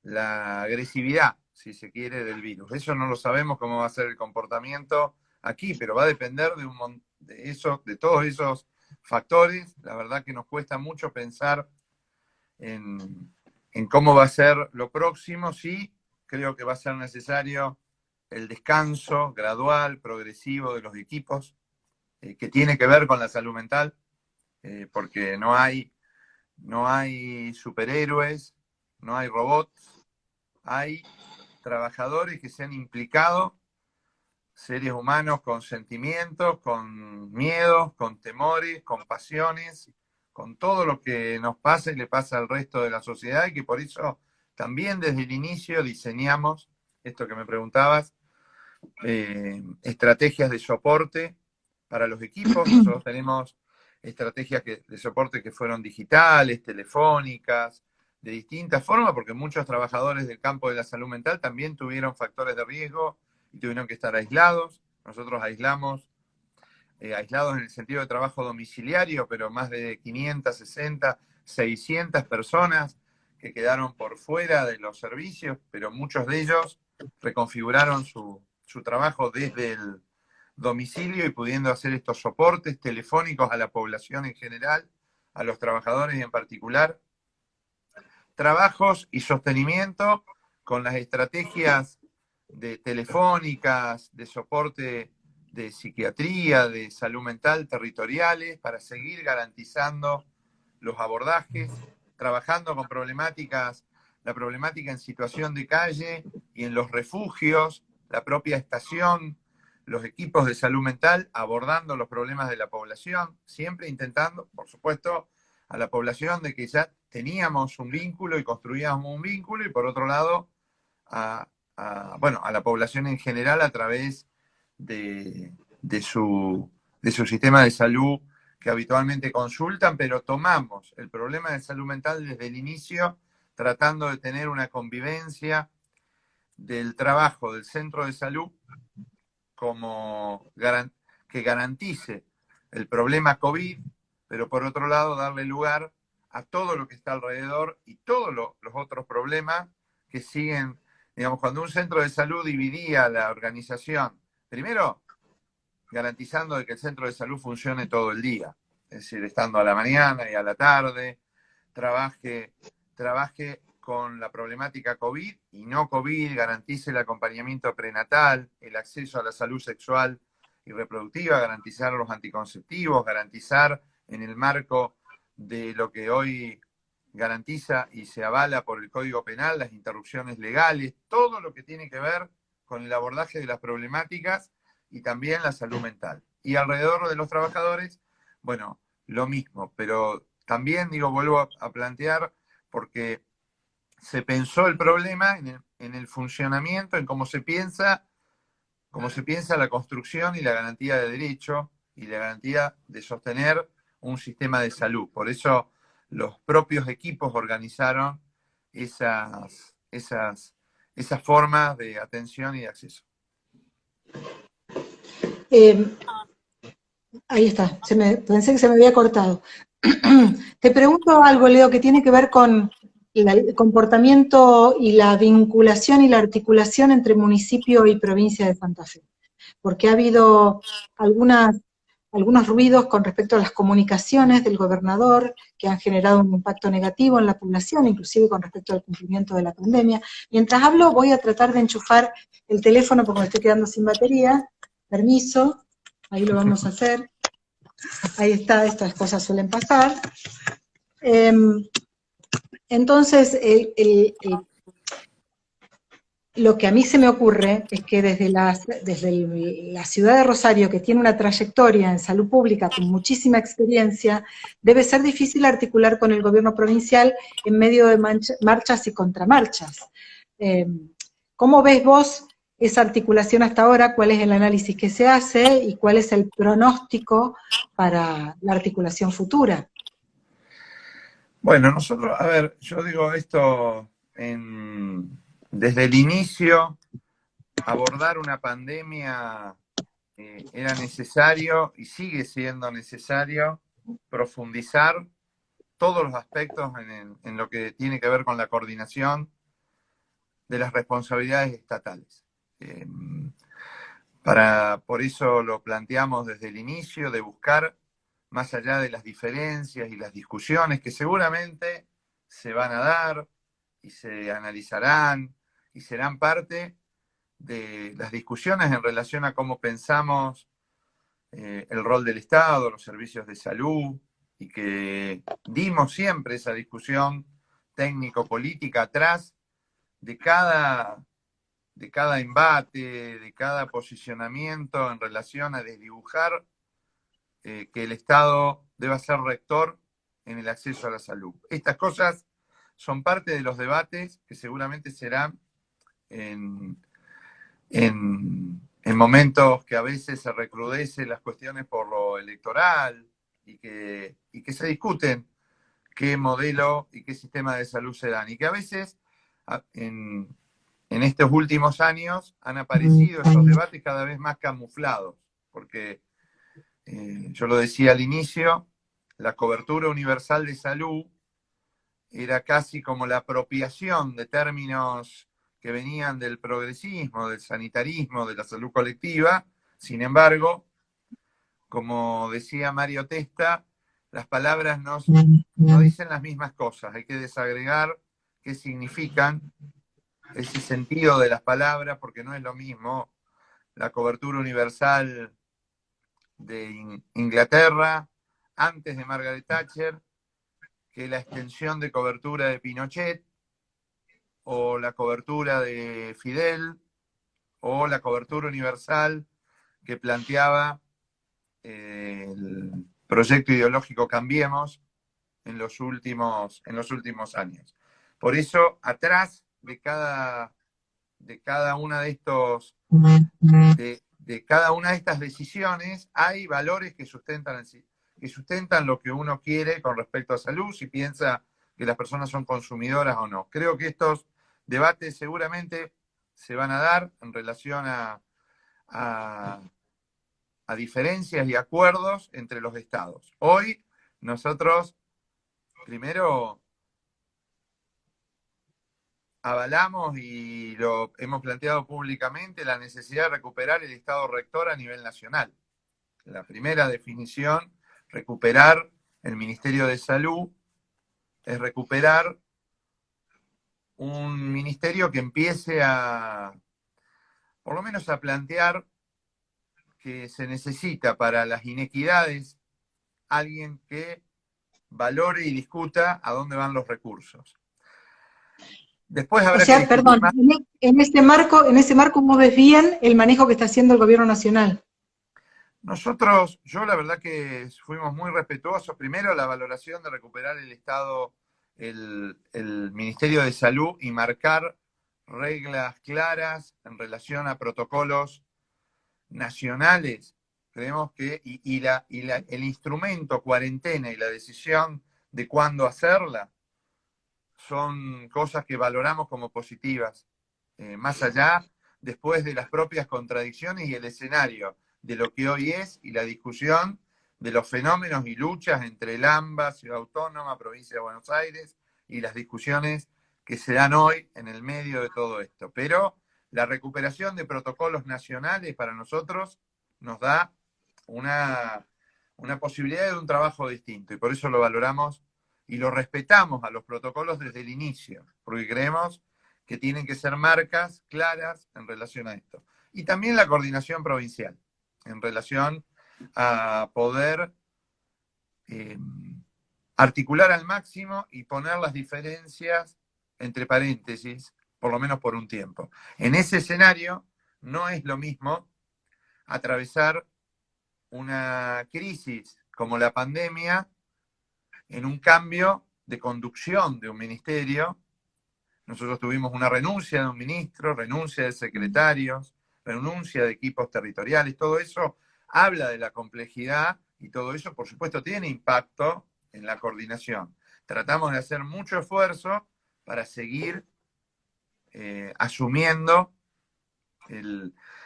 la agresividad, si se quiere, del virus. Eso no lo sabemos cómo va a ser el comportamiento aquí, pero va a depender de eso, de todos esos factores. La verdad que nos cuesta mucho pensar en cómo va a ser lo próximo. Sí, creo que va a ser necesario el descanso gradual, progresivo de los equipos, que tiene que ver con la salud mental, porque no hay superhéroes, no hay robots, hay trabajadores que se han implicado, seres humanos con sentimientos, con miedos, con temores, con pasiones, con todo lo que nos pasa y le pasa al resto de la sociedad, y que por eso también desde el inicio diseñamos esto que me preguntabas, estrategias de soporte para los equipos. Nosotros tenemos estrategias de soporte que fueron digitales, telefónicas, de distintas formas, porque muchos trabajadores del campo de la salud mental también tuvieron factores de riesgo y tuvieron que estar aislados. Nosotros aislados en el sentido de trabajo domiciliario, pero más de 560, 600 personas que quedaron por fuera de los servicios, pero muchos de ellos reconfiguraron su trabajo desde el domicilio y pudiendo hacer estos soportes telefónicos a la población en general, a los trabajadores en particular, trabajos y sostenimiento con las estrategias de telefónicas, de soporte de psiquiatría, de salud mental territoriales, para seguir garantizando los abordajes, trabajando con la problemática en situación de calle y en los refugios, la propia estación, los equipos de salud mental, abordando los problemas de la población, siempre intentando, por supuesto, a la población de que ya teníamos un vínculo y construíamos un vínculo, y por otro lado, bueno, a la población en general a través de, de, su, de su sistema de salud que habitualmente consultan, pero tomamos el problema de salud mental desde el inicio tratando de tener una convivencia del trabajo del centro de salud como que garantice el problema COVID, pero por otro lado darle lugar a todo lo que está alrededor y todos los otros problemas que siguen, digamos, cuando un centro de salud dividía la organización, primero garantizando de que el centro de salud funcione todo el día, es decir, estando a la mañana y a la tarde, trabaje con la problemática COVID y no COVID, garantice el acompañamiento prenatal, el acceso a la salud sexual y reproductiva, garantizar los anticonceptivos, garantizar en el marco de lo que hoy garantiza y se avala por el Código Penal las interrupciones legales, todo lo que tiene que ver con el abordaje de las problemáticas y también la salud mental. Y alrededor de los trabajadores, bueno, lo mismo, pero también, digo, vuelvo a plantear, porque se pensó el problema en el funcionamiento, en cómo se piensa la construcción y la garantía de derecho y la garantía de sostener un sistema de salud. Por eso los propios equipos organizaron esas formas de atención y de acceso. Ahí está, pensé que se me había cortado. Te pregunto algo, Leo, que tiene que ver con el comportamiento y la vinculación y la articulación entre municipio y provincia de Santa Fe, porque ha habido algunos ruidos con respecto a las comunicaciones del gobernador que han generado un impacto negativo en la población, inclusive con respecto al cumplimiento de la pandemia. Mientras hablo voy a tratar de enchufar el teléfono porque me estoy quedando sin batería. Permiso, ahí lo vamos a hacer. Ahí está, estas cosas suelen pasar. Entonces, lo que a mí se me ocurre es que desde la ciudad de Rosario, que tiene una trayectoria en salud pública con muchísima experiencia, debe ser difícil articular con el gobierno provincial en medio de marchas y contramarchas. ¿Cómo ves vos esa articulación hasta ahora? ¿Cuál es el análisis que se hace y cuál es el pronóstico para la articulación futura? Bueno, nosotros, a ver, yo digo esto desde el inicio, abordar una pandemia era necesario y sigue siendo necesario profundizar todos los aspectos en lo que tiene que ver con la coordinación de las responsabilidades estatales. Por eso lo planteamos desde el inicio, de buscar, más allá de las diferencias y las discusiones que seguramente se van a dar y se analizarán y serán parte de las discusiones en relación a cómo pensamos el rol del Estado, los servicios de salud, y que dimos siempre esa discusión técnico-política atrás de cada embate, de cada posicionamiento en relación a desdibujar que el Estado deba ser rector en el acceso a la salud. Estas cosas son parte de los debates que seguramente serán en momentos que a veces se recrudecen las cuestiones por lo electoral y que se discuten qué modelo y qué sistema de salud se dan. Y que a veces en estos últimos años han aparecido esos debates cada vez más camuflados, porque yo lo decía al inicio, la cobertura universal de salud era casi como la apropiación de términos que venían del progresismo, del sanitarismo, de la salud colectiva. Sin embargo, como decía Mario Testa, las palabras no dicen las mismas cosas, hay que desagregar qué significan, ese sentido de las palabras, porque no es lo mismo la cobertura universal de Inglaterra antes de Margaret Thatcher que la extensión de cobertura de Pinochet, o la cobertura de Fidel, o la cobertura universal que planteaba el proyecto ideológico Cambiemos en los últimos años. Por eso, atrás de cada una de cada una de estas decisiones hay valores que sustentan lo que uno quiere con respecto a salud. Si piensa que las personas son consumidoras o no. Creo que estos debates seguramente se van a dar en relación a diferencias y acuerdos entre los estados. Hoy nosotros primero avalamos y lo hemos planteado públicamente la necesidad de recuperar el estado rector a nivel nacional. La primera definición, recuperar el Ministerio de Salud, es recuperar un ministerio que empiece por lo menos a plantear que se necesita para las inequidades alguien que valore y discuta a dónde van los recursos. Después habrá que discutir perdón, más. en ese marco vos ves bien el manejo que está haciendo el gobierno nacional. Nosotros, yo la verdad que fuimos muy respetuosos. Primero, la valoración de recuperar el Estado, el Ministerio de Salud y marcar reglas claras en relación a protocolos nacionales. Creemos que, el instrumento cuarentena y la decisión de cuándo hacerla son cosas que valoramos como positivas. Más allá, después de las propias contradicciones y el escenario de lo que hoy es y la discusión de los fenómenos y luchas entre el AMBA, Ciudad Autónoma, Provincia de Buenos Aires, y las discusiones que se dan hoy en el medio de todo esto. Pero la recuperación de protocolos nacionales para nosotros nos da una posibilidad de un trabajo distinto, y por eso lo valoramos y lo respetamos a los protocolos desde el inicio, porque creemos que tienen que ser marcas claras en relación a esto. Y también la coordinación provincial, en relación a poder articular al máximo y poner las diferencias entre paréntesis, por lo menos por un tiempo. En ese escenario no es lo mismo atravesar una crisis como la pandemia en un cambio de conducción de un ministerio. Nosotros tuvimos una renuncia de un ministro, renuncia de secretarios, renuncia de equipos territoriales, todo eso habla de la complejidad y todo eso, por supuesto, tiene impacto en la coordinación. Tratamos de hacer mucho esfuerzo para seguir asumiendo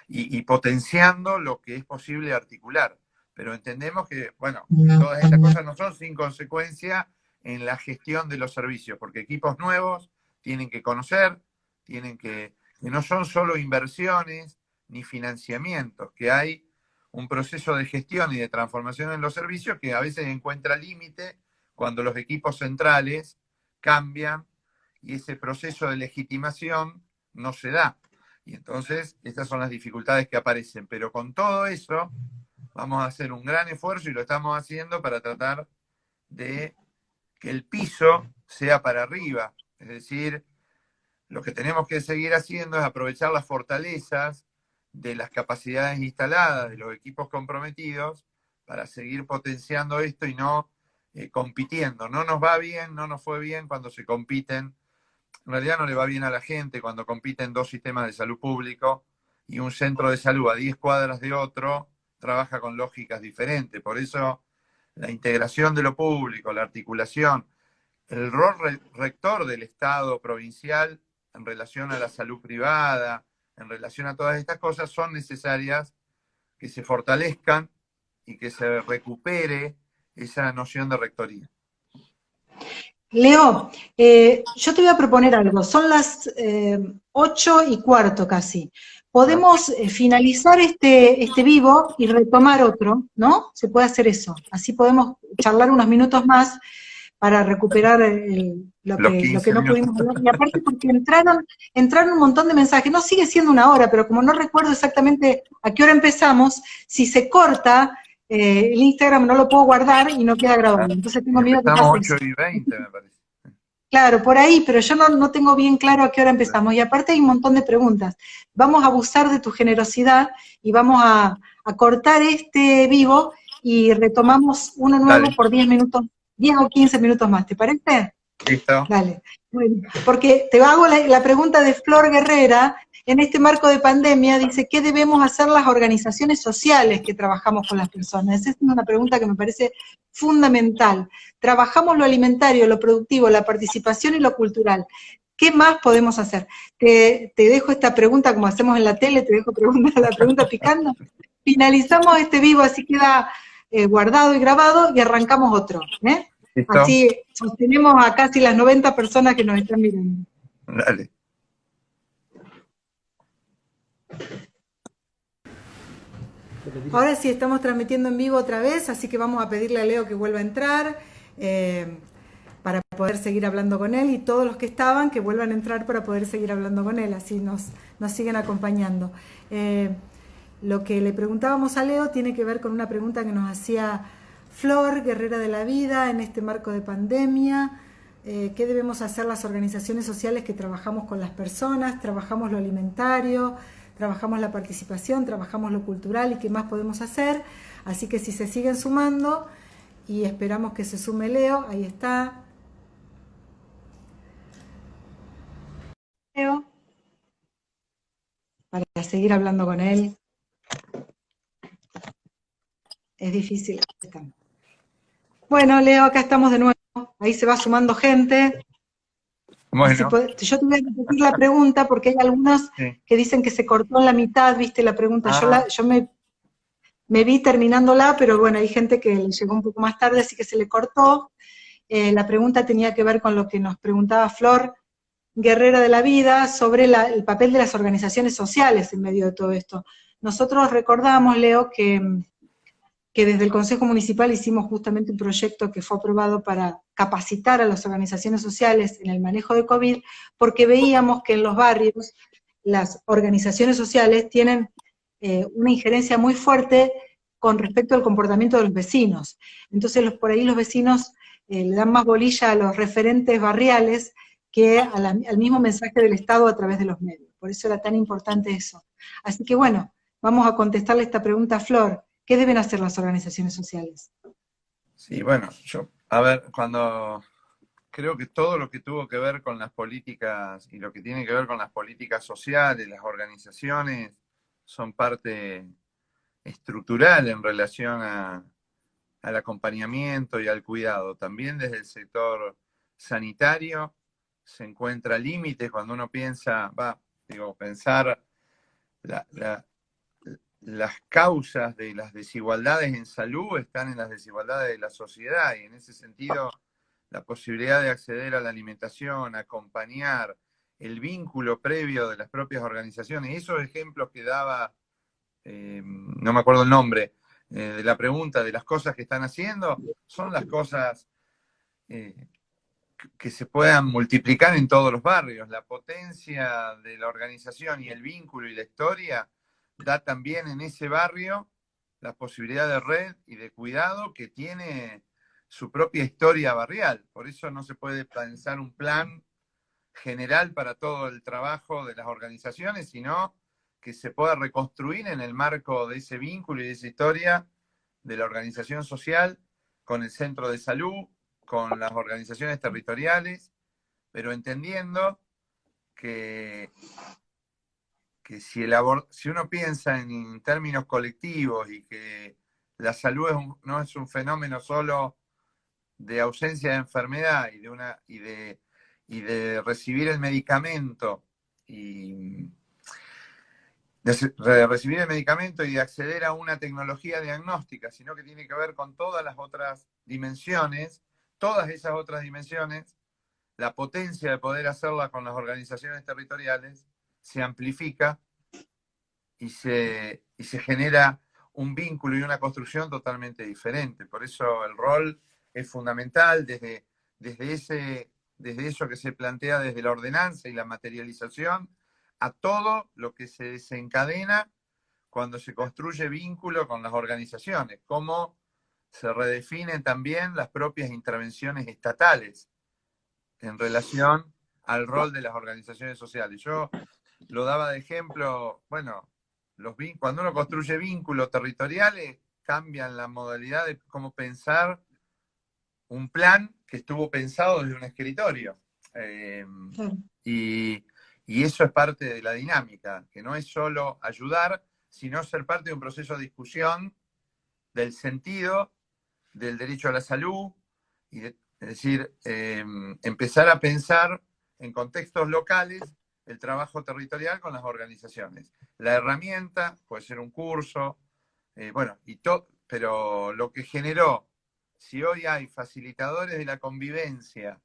y potenciando lo que es posible articular. Pero entendemos que, bueno, todas estas cosas no son sin consecuencia en la gestión de los servicios, porque equipos nuevos tienen que conocer, que no son solo inversiones ni financiamientos, que hay un proceso de gestión y de transformación en los servicios que a veces encuentra límite cuando los equipos centrales cambian y ese proceso de legitimación no se da. Y entonces estas son las dificultades que aparecen. Pero con todo eso vamos a hacer un gran esfuerzo, y lo estamos haciendo, para tratar de que el piso sea para arriba. Es decir, lo que tenemos que seguir haciendo es aprovechar las fortalezas de las capacidades instaladas, de los equipos comprometidos, para seguir potenciando esto y no compitiendo. No nos va bien, no nos fue bien cuando se compiten. En realidad no le va bien a la gente cuando compiten dos sistemas de salud público y un centro de salud a 10 cuadras de otro trabaja con lógicas diferentes. Por eso la integración de lo público, la articulación, el rol rector del Estado provincial en relación a la salud privada, en relación a todas estas cosas, son necesarias que se fortalezcan y que se recupere esa noción de rectoría. Leo, yo te voy a proponer algo. Son las 8:15 casi. Podemos finalizar este vivo y retomar otro, ¿no? Se puede hacer eso. Así podemos charlar unos minutos más para recuperar lo que no pudimos hablar. Y aparte porque entraron un montón de mensajes. No sigue siendo una hora, pero como no recuerdo exactamente a qué hora empezamos, si se corta el Instagram no lo puedo guardar y no queda grabado. Entonces tengo miedo que Empezamos pase 8:20, me parece. Claro, por ahí, pero yo no tengo bien claro a qué hora empezamos. Y aparte hay un montón de preguntas. Vamos a abusar de tu generosidad y vamos a cortar este vivo y retomamos uno nuevo. Dale. Por 10 minutos, 10 o 15 minutos más, ¿te parece? ¿Listo? Dale. Bueno, porque te hago la pregunta de Flor Guerrera. En este marco de pandemia, dice, ¿qué debemos hacer las organizaciones sociales que trabajamos con las personas? Esa es una pregunta que me parece fundamental. Trabajamos lo alimentario, lo productivo, la participación y lo cultural. ¿Qué más podemos hacer? Te dejo esta pregunta, como hacemos en la tele, te dejo la pregunta picando. Finalizamos este vivo, así queda guardado y grabado, y arrancamos otro. ¿Listo? Así sostenemos a casi las 90 personas que nos están mirando. Dale. Ahora sí estamos transmitiendo en vivo otra vez, así que vamos a pedirle a Leo que vuelva a entrar para poder seguir hablando con él, y todos los que estaban que vuelvan a entrar para poder seguir hablando con él, así nos siguen acompañando. Lo que le preguntábamos a Leo tiene que ver con una pregunta que nos hacía Flor, Guerrera de la Vida, en este marco de pandemia. ¿Qué debemos hacer las organizaciones sociales que trabajamos con las personas? Trabajamos lo alimentario, trabajamos la participación, trabajamos lo cultural, y qué más podemos hacer. Así que si se siguen sumando, y esperamos que se sume Leo, ahí está. Leo, para seguir hablando con él. Es difícil. Bueno, Leo, acá estamos de nuevo. Ahí se va sumando gente. Bueno, Yo te voy a repetir la pregunta porque hay algunos sí. que dicen que se cortó en la mitad, viste la pregunta. Ah, Yo me vi terminándola, pero bueno, hay gente que le llegó un poco más tarde, así que se le cortó. La pregunta tenía que ver con lo que nos preguntaba Flor Guerrera de la Vida sobre el papel de las organizaciones sociales en medio de todo esto. Nosotros recordamos, Leo, que desde el Consejo Municipal hicimos justamente un proyecto que fue aprobado para capacitar a las organizaciones sociales en el manejo de COVID, porque veíamos que en los barrios las organizaciones sociales tienen una injerencia muy fuerte con respecto al comportamiento de los vecinos. Entonces por ahí los vecinos le dan más bolilla a los referentes barriales que al mismo mensaje del Estado a través de los medios. Por eso era tan importante eso. Así que bueno, vamos a contestarle esta pregunta a Flor. ¿Qué deben hacer las organizaciones sociales? sí, bueno, a ver, cuando creo que todo lo que tuvo que ver con las políticas y lo que tiene que ver con las políticas sociales, las organizaciones, son parte estructural en relación al acompañamiento y al cuidado. También desde el sector sanitario se encuentra límites cuando uno piensa, pensar la, la, las causas de las desigualdades en salud están en las desigualdades de la sociedad, y en ese sentido la posibilidad de acceder a la alimentación, acompañar, el vínculo previo de las propias organizaciones, esos ejemplos que daba, no me acuerdo el nombre, de la pregunta de las cosas que están haciendo, son las cosas que se puedan multiplicar en todos los barrios. La potencia de la organización y el vínculo y la historia da también en ese barrio la posibilidad de red y de cuidado que tiene su propia historia barrial. Por eso no se puede pensar un plan general para todo el trabajo de las organizaciones, sino que se pueda reconstruir en el marco de ese vínculo y de esa historia de la organización social con el centro de salud, con las organizaciones territoriales, pero entendiendo que si uno piensa en términos colectivos y que la salud no es un fenómeno solo de ausencia de enfermedad y de recibir el medicamento y de recibir el medicamento y de acceder a una tecnología diagnóstica, sino que tiene que ver con todas las otras dimensiones, todas esas otras dimensiones, la potencia de poder hacerla con las organizaciones territoriales se amplifica y se genera un vínculo y una construcción totalmente diferente. Por eso el rol es fundamental desde eso que se plantea desde la ordenanza y la materialización a todo lo que se desencadena cuando se construye vínculo con las organizaciones, cómo se redefinen también las propias intervenciones estatales en relación al rol de las organizaciones sociales. Yo lo daba de ejemplo, bueno, cuando uno construye vínculos territoriales, cambian la modalidad de cómo pensar un plan que estuvo pensado desde un escritorio. Eh, Claro. y eso es parte de la dinámica, que no es solo ayudar, sino ser parte de un proceso de discusión del sentido del derecho a la salud, es decir, empezar a pensar en contextos locales el trabajo territorial con las organizaciones. La herramienta puede ser un curso, bueno, pero lo que generó, si hoy hay facilitadores de la convivencia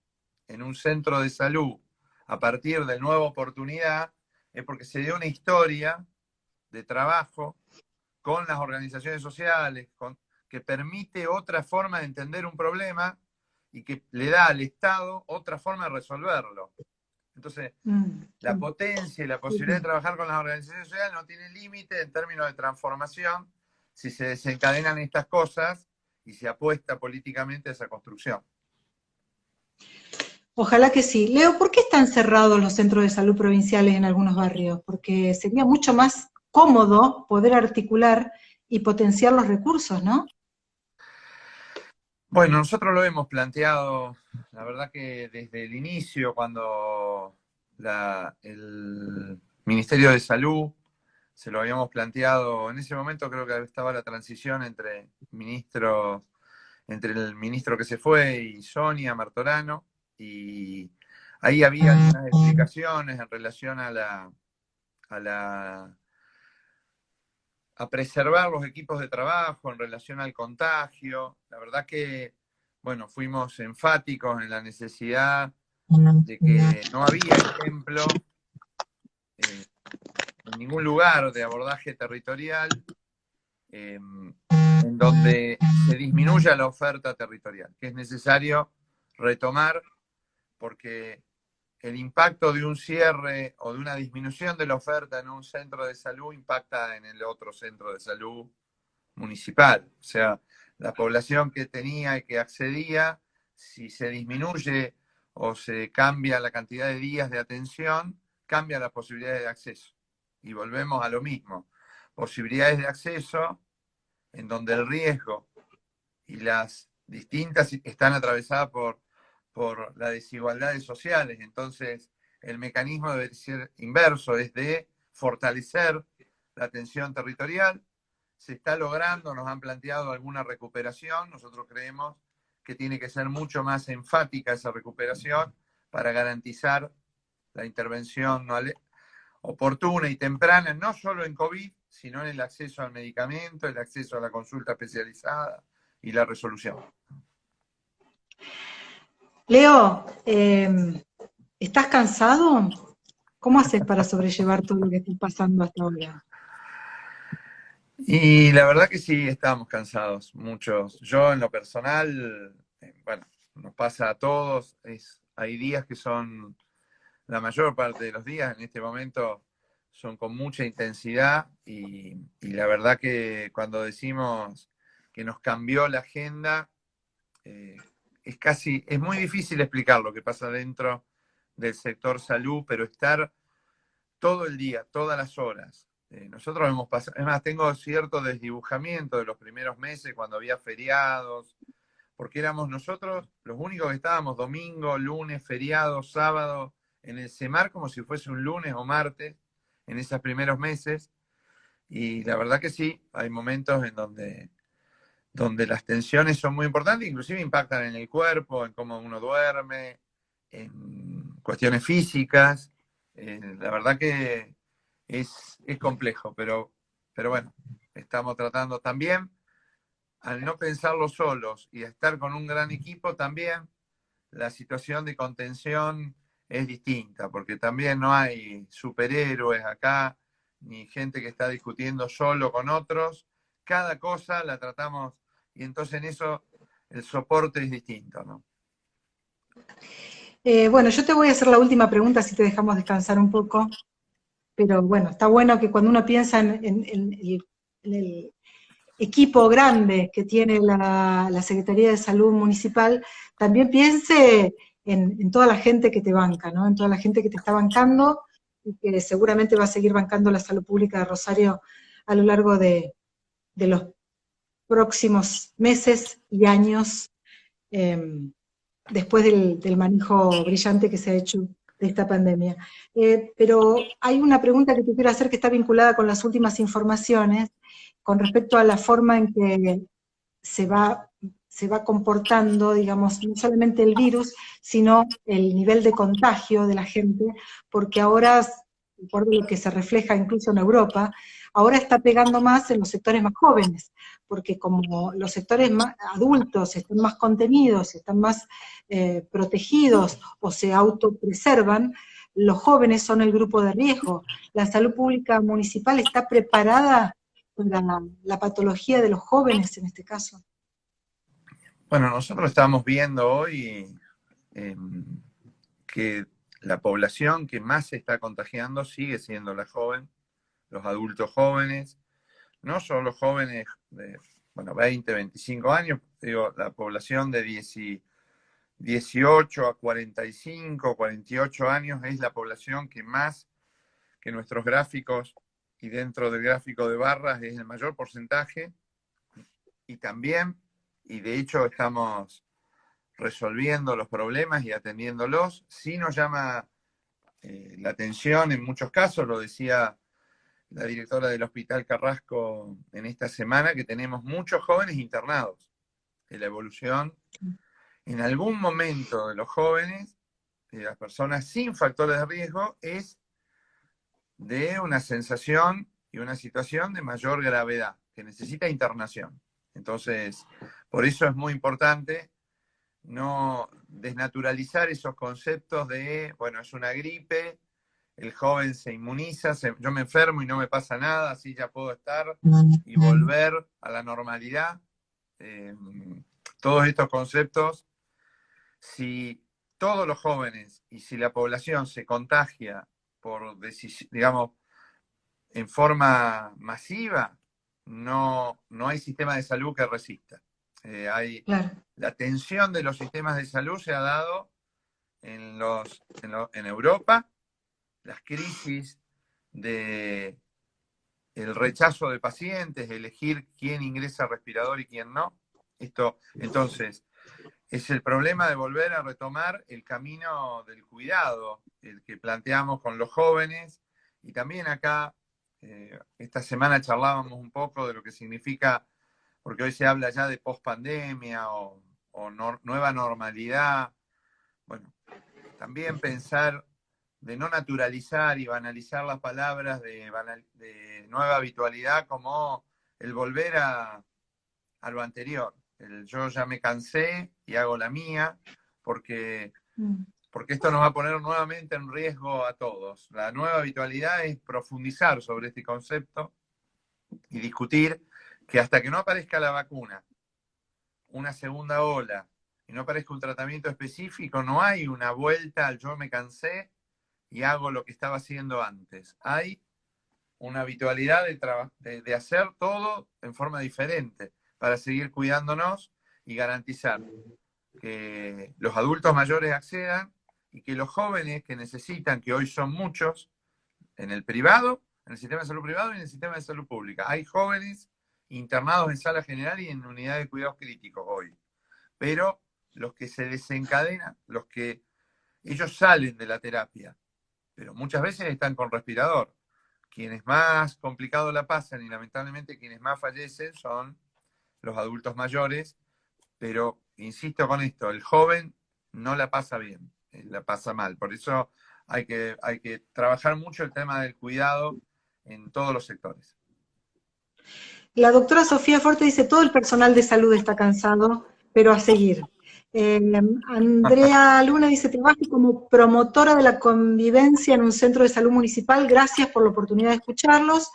en un centro de salud a partir de Nueva Oportunidad, es porque se dio una historia de trabajo con las organizaciones sociales, que permite otra forma de entender un problema y que le da al Estado otra forma de resolverlo. Entonces, la potencia y la posibilidad de trabajar con las organizaciones sociales no tiene límite en términos de transformación si se desencadenan estas cosas y se apuesta políticamente a esa construcción. Ojalá que sí. Leo, ¿por qué están cerrados los centros de salud provinciales en algunos barrios? Porque sería mucho más cómodo poder articular y potenciar los recursos, ¿no? Bueno, nosotros lo hemos planteado, la verdad que desde el inicio, cuando el Ministerio de Salud se lo habíamos planteado, en ese momento creo que estaba la transición entre el ministro que se fue y Sonia Martorano, y ahí había unas explicaciones en relación a preservar los equipos de trabajo en relación al contagio. La verdad que, bueno, fuimos enfáticos en la necesidad de que no había ejemplo en ningún lugar de abordaje territorial en donde se disminuya la oferta territorial, que es necesario retomar porque el impacto de un cierre o de una disminución de la oferta en un centro de salud impacta en el otro centro de salud municipal. O sea, la población que tenía y que accedía, si se disminuye o se cambia la cantidad de días de atención, cambia las posibilidades de acceso. Y volvemos a lo mismo. Posibilidades de acceso en donde el riesgo y las distintas están atravesadas por las desigualdades sociales. Entonces, el mecanismo debe ser inverso, es de fortalecer la atención territorial. Se está logrando, nos han planteado alguna recuperación, nosotros creemos que tiene que ser mucho más enfática esa recuperación para garantizar la intervención oportuna y temprana, no solo en COVID, sino en el acceso al medicamento, el acceso a la consulta especializada y la resolución. Leo, ¿estás cansado? ¿Cómo haces para sobrellevar todo lo que está pasando hasta ahora? Y la verdad que sí, estábamos cansados, muchos. Yo en lo personal, bueno, nos pasa a todos, hay días que son, la mayor parte de los días en este momento son con mucha intensidad y la verdad que cuando decimos que nos cambió la agenda, es muy difícil explicar lo que pasa dentro del sector salud, pero estar todo el día, todas las horas. Nosotros hemos pasado, es más, tengo cierto desdibujamiento de los primeros meses cuando había feriados, porque éramos nosotros los únicos que estábamos domingo, lunes, feriado, sábado, en el CEMAR como si fuese un lunes o martes, en esos primeros meses. Y la verdad que sí, hay momentos en donde las tensiones son muy importantes, inclusive impactan en el cuerpo, en cómo uno duerme, en cuestiones físicas. La verdad que es complejo, pero bueno, estamos tratando también, al no pensarlo solos y estar con un gran equipo, también la situación de contención es distinta, porque también no hay superhéroes acá, ni gente que está discutiendo solo con otros. Cada cosa la tratamos y entonces en eso el soporte es distinto, ¿no? Bueno, yo te voy a hacer la última pregunta si te dejamos descansar un poco, pero bueno, está bueno que cuando uno piensa en el equipo grande que tiene la Secretaría de Salud Municipal, también piense en toda la gente que te banca, ¿no? En toda la gente que te está bancando y que seguramente va a seguir bancando la salud pública de Rosario a lo largo de los próximos meses y años. después del manejo brillante que se ha hecho de esta pandemia. Pero hay una pregunta que te quiero hacer que está vinculada con las últimas informaciones, con respecto a la forma en que se va, se va comportando, digamos, no solamente el virus, sino el nivel de contagio de la gente, porque ahora, por lo que se refleja incluso en Europa, ahora está pegando más en los sectores más jóvenes, porque como los sectores más adultos están más contenidos, están más protegidos o se autopreservan, los jóvenes son el grupo de riesgo. La salud pública municipal está preparada para la patología de los jóvenes en este caso. Bueno, nosotros estamos viendo hoy eh, que la población que más se está contagiando sigue siendo la joven, los adultos jóvenes, no solo jóvenes de 20, 25 años, digo, la población de 18 a 45, 48 años es la población que más, que nuestros gráficos y dentro del gráfico de barras es el mayor porcentaje, y también, y de hecho estamos resolviendo los problemas y atendiéndolos. Sí nos llama la atención en muchos casos, lo decía la directora del Hospital Carrasco en esta semana, que tenemos muchos jóvenes internados. En la evolución, en algún momento de los jóvenes, de las personas sin factores de riesgo, es de una sensación y una situación de mayor gravedad, que necesita internación. Entonces, por eso es muy importante no desnaturalizar esos conceptos de, bueno, es una gripe, el joven se inmuniza, yo me enfermo y no me pasa nada, así ya puedo estar y volver a la normalidad. Todos estos conceptos, si todos los jóvenes y si la población se contagia por, digamos, en forma masiva, no hay sistema de salud que resista. Claro. La tensión de los sistemas de salud se ha dado en Europa, las crisis de el rechazo de pacientes, elegir quién ingresa al respirador y quién no. Entonces, es el problema de volver a retomar el camino del cuidado, el que planteamos con los jóvenes, y también acá, esta semana charlábamos un poco de lo que significa, porque hoy se habla ya de pospandemia o nueva normalidad. Bueno, también pensar de no naturalizar y banalizar las palabras de nueva habitualidad como el volver a lo anterior. Yo ya me cansé y hago la mía, porque esto nos va a poner nuevamente en riesgo a todos. La nueva habitualidad es profundizar sobre este concepto y discutir que hasta que no aparezca la vacuna, una segunda ola, y no aparezca un tratamiento específico, no hay una vuelta al yo me cansé y hago lo que estaba haciendo antes. Hay una habitualidad de hacer todo en forma diferente para seguir cuidándonos y garantizar que los adultos mayores accedan y que los jóvenes que necesitan, que hoy son muchos, en el privado, en el sistema de salud privado y en el sistema de salud pública. Hay jóvenes internados en sala general y en unidad de cuidados críticos hoy. Pero los que se desencadenan, los que ellos salen de la terapia, pero muchas veces están con respirador. Quienes más complicado la pasan y lamentablemente quienes más fallecen son los adultos mayores, pero insisto con esto, el joven no la pasa bien, la pasa mal. Por eso hay que trabajar mucho el tema del cuidado en todos los sectores. La doctora Sofía Forte dice, todo el personal de salud está cansado, pero a seguir. Andrea Luna dice, trabajo como promotora de la convivencia en un centro de salud municipal, gracias por la oportunidad de escucharlos.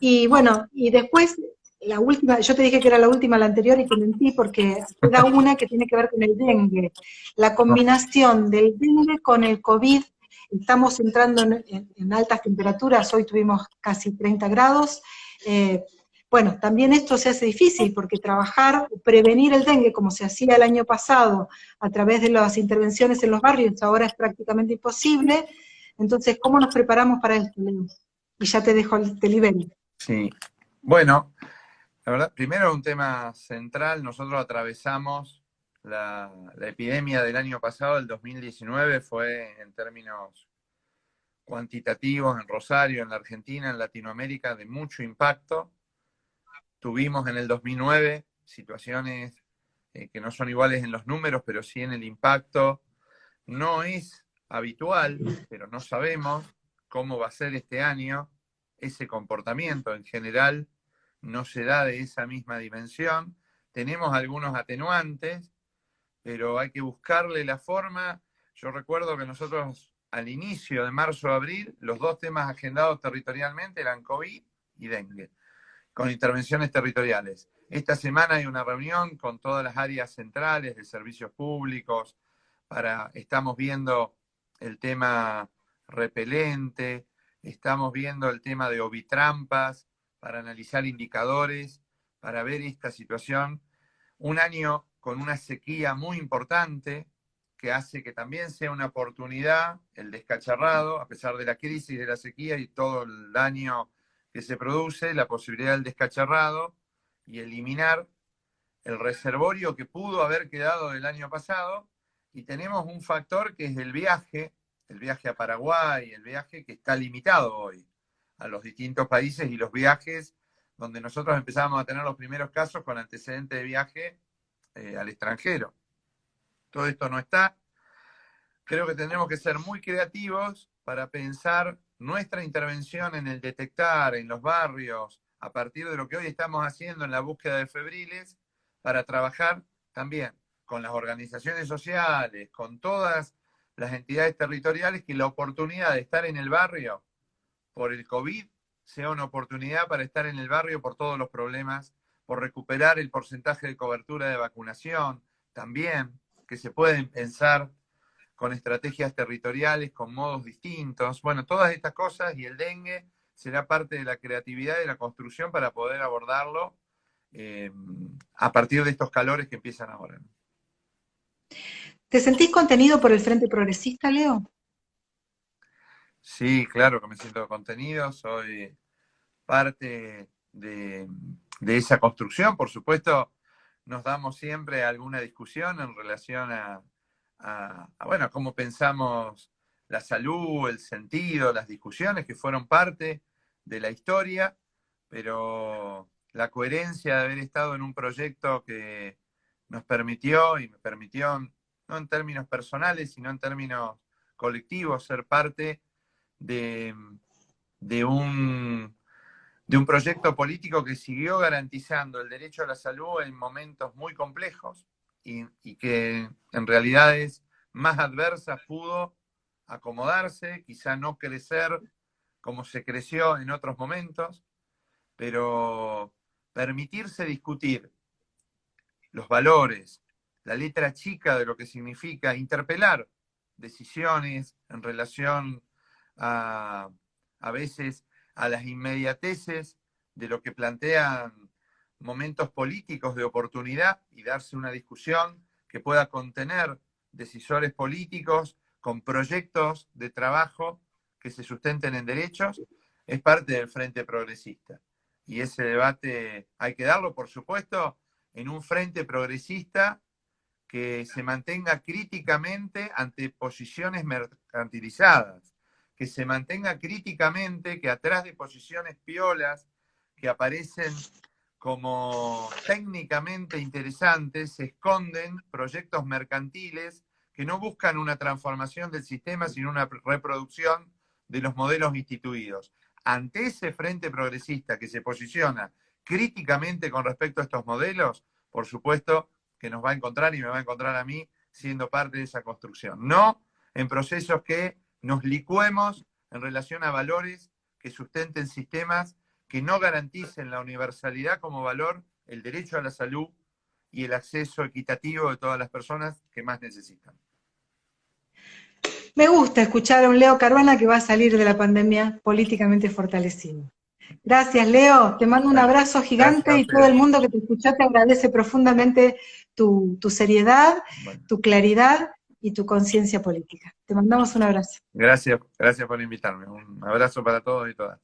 Y bueno, y después, la última, yo te dije que era la última, la anterior, y te mentí porque queda una que tiene que ver con el dengue. La combinación del dengue con el COVID, estamos entrando en altas temperaturas, hoy tuvimos casi 30 grados, bueno, también esto se hace difícil porque trabajar, prevenir el dengue como se hacía el año pasado a través de las intervenciones en los barrios ahora es prácticamente imposible. Entonces, ¿cómo nos preparamos para esto, Leo? Y ya te dejo, te libero. Sí, bueno, la verdad, primero un tema central, nosotros atravesamos la epidemia del año pasado, el 2019, fue en términos cuantitativos en Rosario, en la Argentina, en Latinoamérica, de mucho impacto. Tuvimos en el 2009 situaciones que no son iguales en los números, pero sí en el impacto. No es habitual, pero no sabemos cómo va a ser este año. Ese comportamiento en general no se da de esa misma dimensión. Tenemos algunos atenuantes, pero hay que buscarle la forma. Yo recuerdo que nosotros al inicio de marzo-abril, los dos temas agendados territorialmente eran COVID y dengue, con intervenciones territoriales. Esta semana hay una reunión con todas las áreas centrales de servicios públicos, estamos viendo el tema repelente, estamos viendo el tema de ovitrampas, para analizar indicadores, para ver esta situación. Un año con una sequía muy importante, que hace que también sea una oportunidad el descacharrado, a pesar de la crisis de la sequía y todo el daño que se produce, la posibilidad del descacharrado y eliminar el reservorio que pudo haber quedado del año pasado. Y tenemos un factor que es el viaje a Paraguay, el viaje que está limitado hoy a los distintos países y los viajes donde nosotros empezamos a tener los primeros casos con antecedente de viaje al extranjero. Todo esto no está. Creo que tendremos que ser muy creativos para pensar nuestra intervención en el detectar, en los barrios, a partir de lo que hoy estamos haciendo en la búsqueda de febriles, para trabajar también con las organizaciones sociales, con todas las entidades territoriales, que la oportunidad de estar en el barrio por el COVID sea una oportunidad para estar en el barrio por todos los problemas, por recuperar el porcentaje de cobertura de vacunación, también que se pueden pensar con estrategias territoriales, con modos distintos. Bueno, todas estas cosas, y el dengue será parte de la creatividad y de la construcción para poder abordarlo a partir de estos calores que empiezan ahora. ¿Te sentís contenido por el Frente Progresista, Leo? Sí, claro que me siento contenido, soy parte de esa construcción. Por supuesto, nos damos siempre alguna discusión en relación bueno, cómo pensamos la salud, el sentido, las discusiones que fueron parte de la historia, pero la coherencia de haber estado en un proyecto que nos permitió, y me permitió, no en términos personales, sino en términos colectivos, ser parte de, de un proyecto político que siguió garantizando el derecho a la salud en momentos muy complejos y que en realidades más adversas pudo acomodarse, quizá no crecer como se creció en otros momentos, pero permitirse discutir los valores, la letra chica de lo que significa interpelar decisiones en relación a veces a las inmediateces de lo que plantean momentos políticos de oportunidad, y darse una discusión que pueda contener decisores políticos con proyectos de trabajo que se sustenten en derechos, es parte del Frente Progresista. Y ese debate hay que darlo, por supuesto, en un frente progresista que se mantenga críticamente ante posiciones mercantilizadas, que se mantenga críticamente que atrás de posiciones piolas que aparecen como técnicamente interesantes se esconden proyectos mercantiles que no buscan una transformación del sistema, sino una reproducción de los modelos instituidos. Ante ese frente progresista que se posiciona críticamente con respecto a estos modelos, por supuesto que nos va a encontrar y me va a encontrar a mí siendo parte de esa construcción. No en procesos que nos licuemos en relación a valores que sustenten sistemas que no garanticen la universalidad como valor, el derecho a la salud y el acceso equitativo de todas las personas que más necesitan. Me gusta escuchar a un Leo Caruana que va a salir de la pandemia políticamente fortalecido. Gracias, Leo. Te mando un abrazo gigante y todo el mundo que te escuchó te agradece profundamente tu seriedad, tu claridad y tu conciencia política. Te mandamos un abrazo. Gracias por invitarme. Un abrazo para todos y todas.